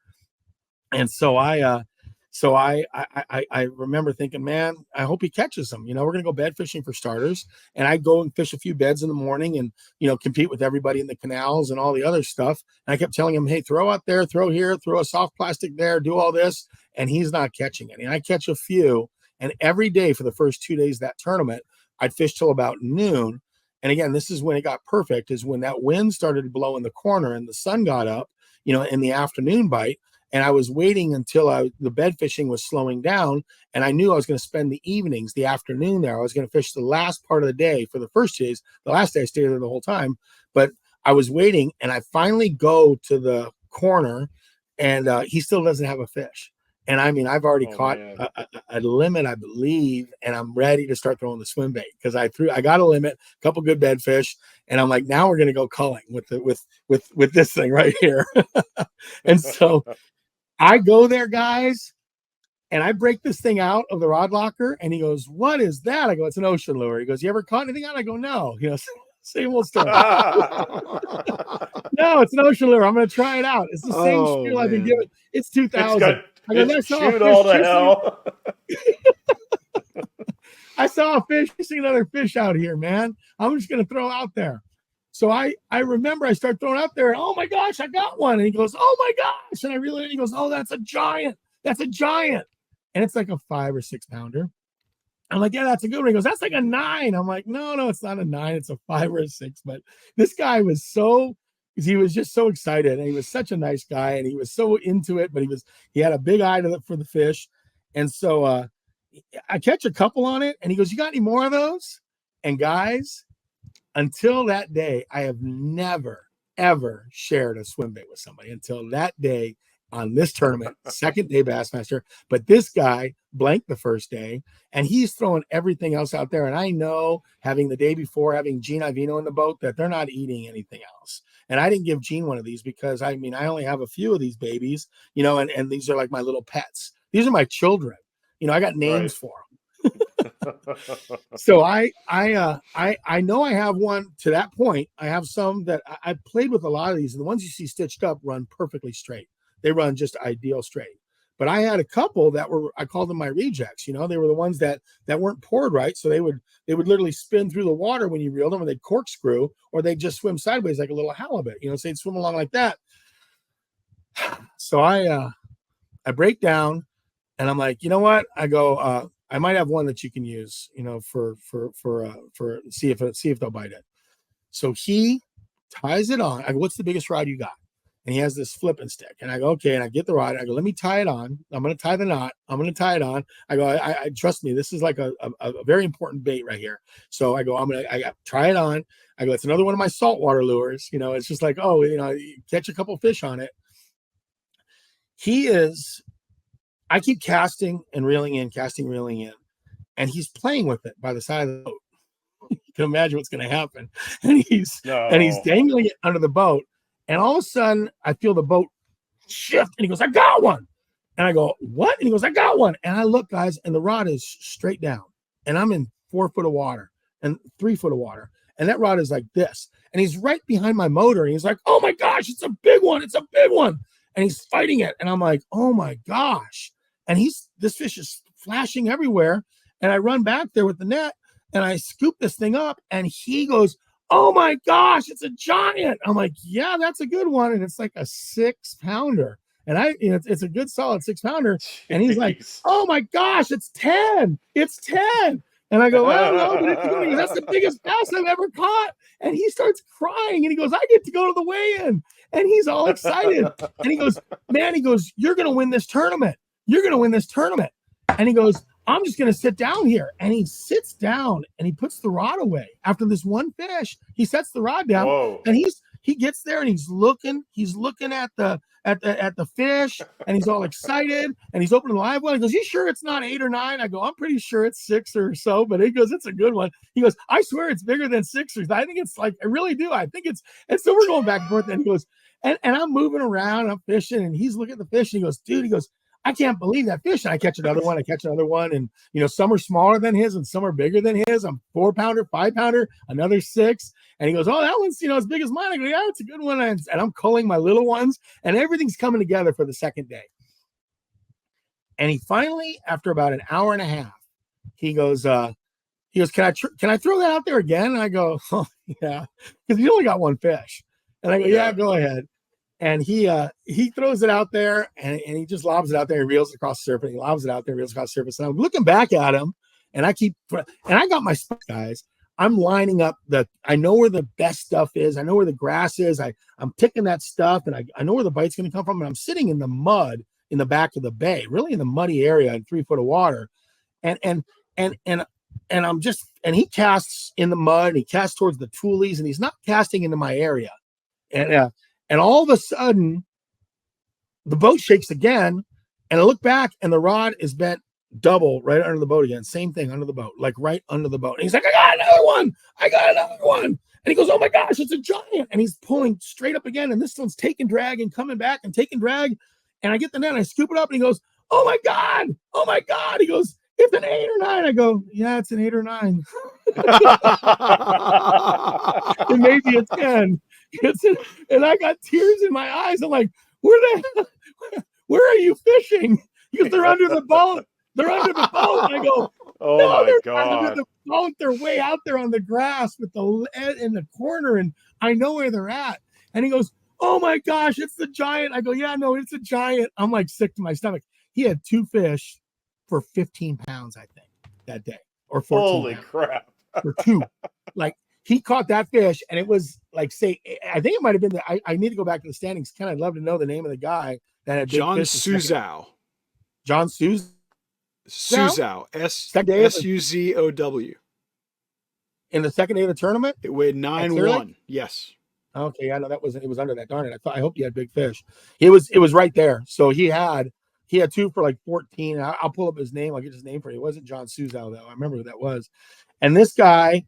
And so I remember thinking, man, I hope he catches them. You know, we're going to go bed fishing for starters. And I go and fish a few beds in the morning and, you know, compete with everybody in the canals and all the other stuff. And I kept telling him, hey, throw out there, throw here, throw a soft plastic there, do all this. And he's not catching any. And I catch a few. And every day for the first 2 days of that tournament, I'd fish till about noon. And again, this is when it got perfect, is when that wind started to blow in the corner and the sun got up, you know, in the afternoon bite. And I was waiting until the bed fishing was slowing down. And I knew I was going to spend the evenings, the afternoon there. I was going to fish the last part of the day for the first days. The last day I stayed there the whole time. But I was waiting, and I finally go to the corner, and he still doesn't have a fish. And I mean, I've already caught a limit, I believe, and I'm ready to start throwing the swim bait because I got a limit, a couple good bed fish, and I'm like, now we're going to go culling with this thing right here. And so I go there, guys, and I break this thing out of the rod locker, and he goes, "What is that?" I go, "It's an ocean lure." He goes, "You ever caught anything out?" I go, "No." You know, same old story. No, it's an ocean lure. I'm going to try it out. It's the same spiel I've been given. It's 2000. I go, shoot all to hell. I saw a fish. I see another fish out here, man. I'm just going to throw out there. So I remember I start throwing out there, and oh my gosh, I got one. And he goes, "Oh my gosh." And he goes, "Oh, that's a giant. That's a giant." And it's like a 5 or 6 pounder. I'm like, "Yeah, that's a good one." He goes, "That's like a 9. I'm like, no, it's not a 9. It's a 5 or a 6. But this guy was he was just so excited, and he was such a nice guy, and he was so into it, but he had a big eye for the fish. And so I catch a couple on it, and he goes, "You got any more of those?" And guys, until that day, I have never, ever shared a swim bait with somebody until that day on this tournament, second day Bassmaster. But this guy blanked the first day, and he's throwing everything else out there. And I know, having the day before, having Gene Ivino in the boat, that they're not eating anything else. And I didn't give Gene one of these because, I mean, I only have a few of these babies, you know, and these are like my little pets. These are my children. You know, I got names for them. So I know I have one to that point. I have some that I played with a lot of these, and the ones you see stitched up run perfectly straight. they run just ideal straight. But I had a couple that were, I called them my rejects. You know, they were the ones that weren't poured right. So they would literally spin through the water when you reeled them, or they'd corkscrew, or they'd just swim sideways like a little halibut. You know, so they'd swim along like that. So I break down, and I'm like, you know what? I go, I might have one that you can use, you know, for see if they'll bite it. So he ties it on. I go, what's the biggest rod you got? And he has this flipping stick. And I go, okay. And I get the rod. I go, let me tie it on. I'm going to tie the knot. I'm going to tie it on. I go, I trust me. This is like a very important bait right here. So I go, I try it on. I go, it's another one of my saltwater lures. You know, it's just like, oh, you know, you catch a couple fish on it. I keep casting and reeling in, and he's playing with it by the side of the boat. You can imagine what's going to happen. And he's dangling it under the boat. And all of a sudden, I feel the boat shift, and he goes, I got one. And I go, what? And he goes, I got one. And I look, guys, and the rod is straight down. And I'm in 4 foot of water and 3 foot of water. And that rod is like this. And he's right behind my motor. And he's like, oh, my gosh, it's a big one. It's a big one. And he's fighting it. And I'm like, oh, my gosh. And this fish is flashing everywhere. And I run back there with the net, and I scoop this thing up. And he goes, oh my gosh, it's a giant. I'm like, yeah, that's a good one. And it's like a 6-pounder. And it's a good solid 6-pounder. And he's like, oh my gosh, it's 10. It's 10. And I go, well, no, but it's good. That's the biggest bass I've ever caught. And he starts crying, and he goes, I get to go to the weigh-in. And he's all excited. And he goes, man, you're going to win this tournament. You're going to win this tournament. And he goes, I'm just going to sit down here. And he sits down, and he puts the rod away. After this one fish, he sets the rod down. Whoa. And he gets there, and he's looking at the fish, and he's all excited, and he's opening the live well. He goes, you sure it's not 8 or 9? I go, I'm pretty sure it's 6 or so, but he goes, it's a good one. He goes, I swear it's bigger than 6. I think it's like, I really do. I think it's, and so we're going back and forth, and he goes, and I'm moving around, I'm fishing, and he's looking at the fish, and he goes, dude, he goes, I can't believe that fish. And I catch another one. And, you know, some are smaller than his and some are bigger than his. I'm 4-pounder, 5-pounder, another 6. And he goes, oh, that one's, you know, as big as mine. I go, yeah, it's a good one. And I'm culling my little ones, and everything's coming together for the second day. And he finally, after about an hour and a half, he goes, can I throw that out there again? And I go, oh, yeah, because you only got one fish. And I go, yeah, go ahead. And he throws it out there, and he just lobs it out there. He reels it across the surface. He lobs it out there, reels across the surface. And I'm looking back at him, and I got my spot, guys. I'm lining up I know where the best stuff is. I know where the grass is. I'm picking that stuff, and I know where the bite's going to come from. And I'm sitting in the mud in the back of the bay, really in the muddy area in 3 foot of water. And I'm just, and he casts in the mud, and he casts towards the toolies, and he's not casting into my area. And all of a sudden, the boat shakes again, and I look back, and the rod is bent double right under the boat again. Same thing under the boat, like right under the boat. And he's like, I got another one. And he goes, oh my gosh, it's a giant. And he's pulling straight up again. And this one's taking drag and coming back and taking drag. And I get the net, and I scoop it up, and he goes, oh my God. He goes, it's an 8 or 9. I go, yeah, it's an 8 or 9. And maybe it's 10. And I got tears in my eyes. I'm like, where are you fishing? Because they're under the boat. And I go, oh no, my God. Under the boat. They're way out there on the grass with the lead in the corner, and I know where they're at. And he goes, oh my gosh, it's the giant. I go, yeah, no, it's a giant. I'm like sick to my stomach. He had 2 fish for 15 pounds, I think, that day, or 14 Holy pounds. Crap. For 2. Like, he caught that fish, and it was like, I think it might have been I need to go back to the standings. I'd love to know the name of the guy that had John Suzow. John Suzow. Suzow. Suzow. In the second day of the tournament? It weighed 9-1. Yes. Okay, I know it was under that. Darn it. I hope he had big fish. It was right there. So he had 2 for like 14. I'll pull up his name. I'll get his name for you. It wasn't John Suzow, though. I remember who that was. And this guy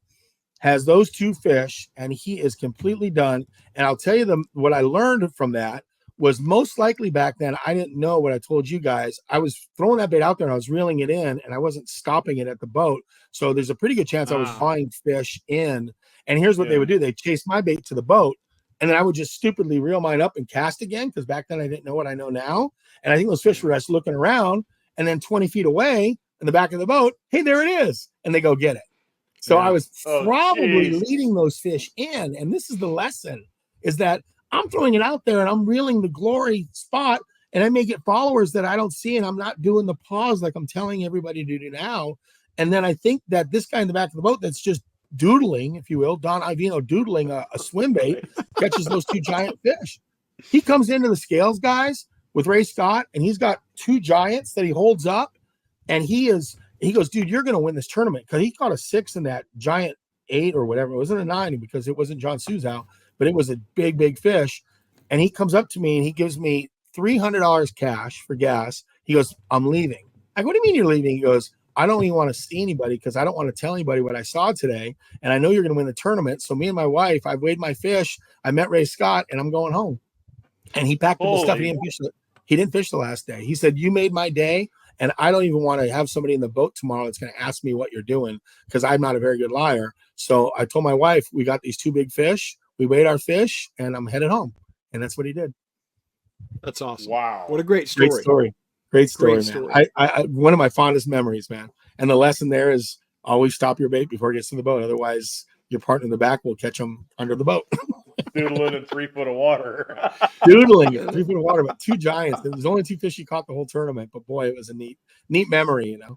has those 2 fish, and he is completely done. And I'll tell you what I learned from that was, most likely back then, I didn't know what I told you guys. I was throwing that bait out there, and I was reeling it in, and I wasn't stopping it at the boat. So there's a pretty good chance I was drawing fish in. And here's what they would do. They chase my bait to the boat, And then I would just stupidly reel mine up and cast again, because back then I didn't know what I know now. And I think those fish were just looking around, and then 20 feet away in the back of the boat, hey, there it is. And they go get it. So I was probably leading those fish in. And this is the lesson, is that I'm throwing it out there and I'm reeling the glory spot, and I may get followers that I don't see, and I'm not doing the pause like I'm telling everybody to do now. And then I think that this guy in the back of the boat that's just doodling, if you will, Don Ivino doodling a swim bait, catches those two giant fish. He comes into the scales, guys, with Ray Scott, and he's got two giants that he holds up, and he goes, dude, you're going to win this tournament, because he caught a 6 in that giant 8 or whatever. It wasn't a 9 because it wasn't John Suzow, but it was a big, big fish. And he comes up to me and he gives me $300 cash for gas. He goes, I'm leaving. I go, what do you mean you're leaving? He goes, I don't even want to see anybody, because I don't want to tell anybody what I saw today. And I know you're going to win the tournament. So me and my wife, I weighed my fish. I met Ray Scott, and I'm going home. And he packed up the stuff. He didn't fish the last day. He said, you made my day. And I don't even want to have somebody in the boat tomorrow that's going to ask me what you're doing, because I'm not a very good liar. So I told my wife, we got these 2 big fish. We weighed our fish, and I'm headed home. And that's what he did. That's awesome. Wow. What a great story. Great story, man. I one of my fondest memories, man. And the lesson there is always stop your bait before it gets to the boat. Otherwise, your partner in the back will catch them under the boat. Doodling in 3 foot of water. Doodling in 3 foot of water, but 2 giants. There was only 2 fish he caught the whole tournament, but boy, it was a neat memory, you know.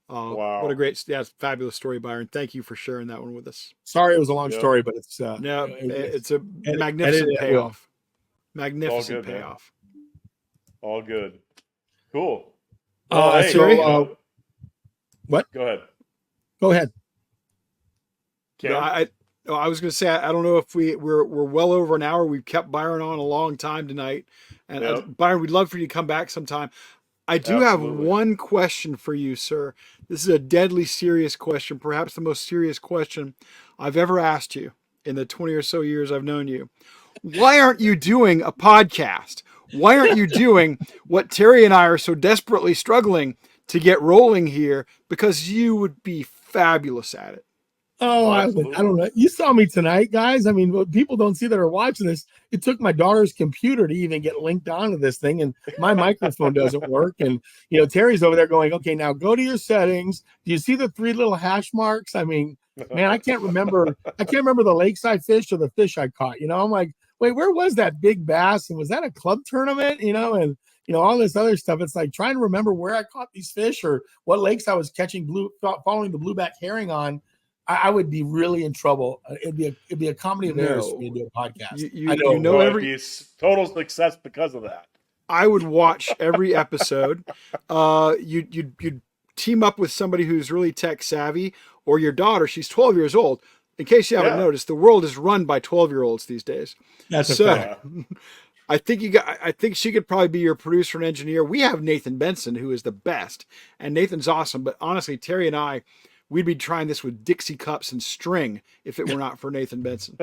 Wow. What a great, fabulous story, Byron. Thank you for sharing that one with us. Sorry, it was a long story, but it's it's a magnificent payoff. Magnificent payoff. Man. All good. Cool. What? Go ahead. Go ahead. No, I was going to say, I don't know if we're well over an hour. We've kept Byron on a long time tonight, and Byron, we'd love for you to come back sometime. I do have one question for you, sir. This is a deadly serious question, perhaps the most serious question I've ever asked you in the 20 or so years I've known you. Why aren't you doing a podcast? Why aren't you doing what Terry and I are so desperately struggling to get rolling here? Because you would be fabulous at it. Oh, I don't know. You saw me tonight, guys. I mean, people don't see that are watching this. It took my daughter's computer to even get linked onto this thing, and my microphone doesn't work. And Terry's over there going, "Okay, now go to your settings. Do you see the 3 little hash marks?" I mean, man, I can't remember. I can't remember the lakeside fish or the fish I caught. I'm like, wait, where was that big bass? And was that a club tournament? And all this other stuff. It's like trying to remember where I caught these fish or what lakes I was catching following the blueback herring on. I would be really in trouble. It'd be a comedy of errors for me to do a podcast. I know it'd be total success because of that. I would watch every episode. You'd team up with somebody who's really tech savvy, or your daughter. She's 12 years old. In case you haven't noticed, the world is run by 12-year-olds these days. That's a fact. I think she could probably be your producer and engineer. We have Nathan Benson, who is the best, and Nathan's awesome. But honestly, Terry and I, we'd be trying this with Dixie cups and string if it were not for Nathan Benson.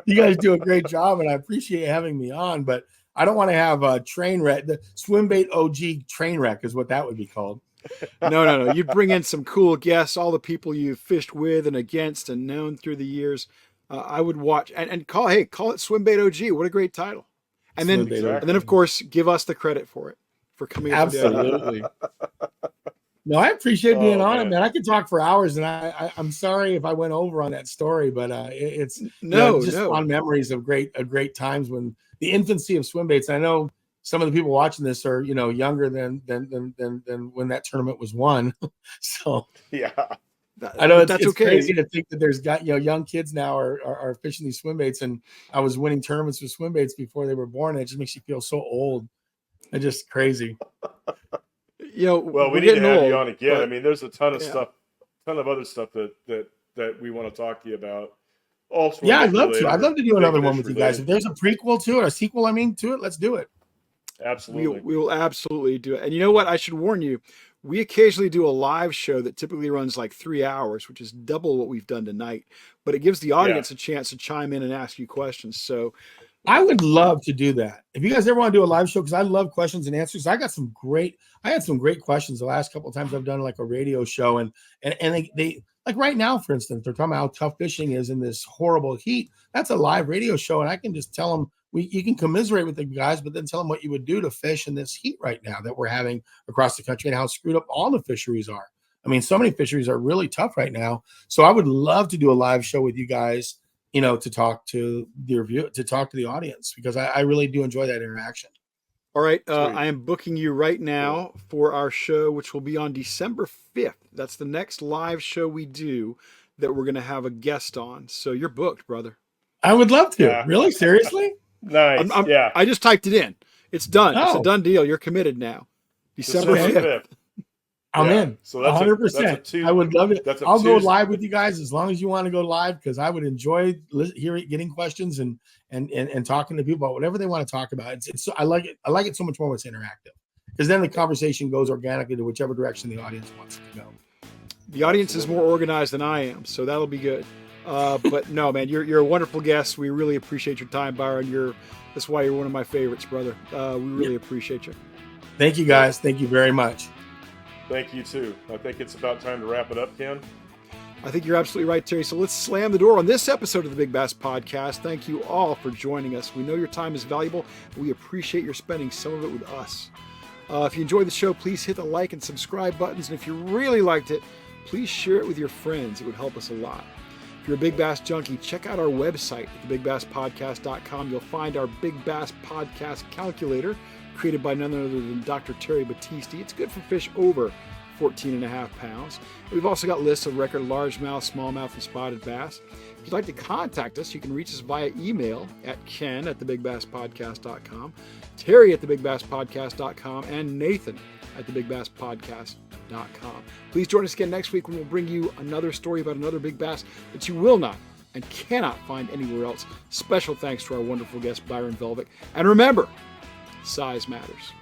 You guys do a great job, and I appreciate having me on, but I don't want to have a train wreck. The Swimbait OG train wreck is what that would be called. No. You'd bring in some cool guests, all the people you've fished with and against and known through the years. I would watch and call it Swimbait OG. What a great title. And then of course, give us the credit for it, for coming up. Absolutely. No, I appreciate being on it, man. I could talk for hours, and I'm sorry if I went over on that story, but it's fond memories of great times when the infancy of Swimbaits. I know some of the people watching this are younger than when that tournament was won. So yeah, I know it's okay. Crazy to think that there's young kids now are fishing these Swimbaits, and I was winning tournaments with Swimbaits before they were born. It just makes you feel so old. It's just crazy. Well, we need to have you on again. But, I mean, there's a ton of stuff, ton of other stuff that we want to talk to you about. Also, I'd love to. I'd love to do another one with you guys. If there's a prequel to it, a sequel, to it, let's do it. Absolutely. We will absolutely do it. And you know what? I should warn you, we occasionally do a live show that typically runs like 3 hours, which is double what we've done tonight. But it gives the audience a chance to chime in and ask you questions. So I would love to do that. If you guys ever want to do a live show, because I love questions and answers. I had some great questions the last couple of times I've done like a radio show, and they like right now, for instance, they're talking about how tough fishing is in this horrible heat. That's a live radio show, and I can just tell them you can commiserate with the guys, but then tell them what you would do to fish in this heat right now that we're having across the country and how screwed up all the fisheries are. I mean, so many fisheries are really tough right now. So I would love to do a live show with you guys, to talk to the audience, because I really do enjoy that interaction. All right. I am booking you right now for our show, which will be on December 5th. That's the next live show we do that we're going to have a guest on. So you're booked, brother. I would love to. Yeah. Really? Seriously? Nice. Yeah. I just typed it in. It's done. Oh. It's a done deal. You're committed now. December 5th. I'm in. So that's 100%. I would love it. I'll go Tuesday. live with you guys as long as you want to go live, because I would enjoy getting questions and talking to people about whatever they want to talk about. I like it. I like it so much more when it's interactive, because then the conversation goes organically to whichever direction the audience wants to go. The audience is more organized than I am, so that'll be good. But no, man, you're a wonderful guest. We really appreciate your time, Byron. That's why you're one of my favorites, brother. We really appreciate you. Thank you, guys. Thank you very much. Thank you too. I think it's about time to wrap it up, Ken. I think you're absolutely right, Terry. So let's slam the door on this episode of the Big Bass Podcast. Thank you all for joining us. We know your time is valuable, and we appreciate your spending some of it with us. If you enjoyed the show, please hit the like and subscribe buttons. And if you really liked it, please share it with your friends. It would help us a lot. If you're a Big Bass junkie, check out our website at thebigBassPodcast.com. You'll find our Big Bass Podcast Calculator, created by none other than Dr. Terry Battisti. It's good for fish over 14.5 pounds. We've also got lists of record largemouth, smallmouth, and spotted bass. If you'd like to contact us, you can reach us via email at ken@thebigBassPodcast.com, Terry at thebigBassPodcast.com, and Nathan at thebigBassPodcast.com. Please join us again next week when we'll bring you another story about another big bass that you will not and cannot find anywhere else. Special thanks to our wonderful guest, Byron Velvick. And remember, size matters.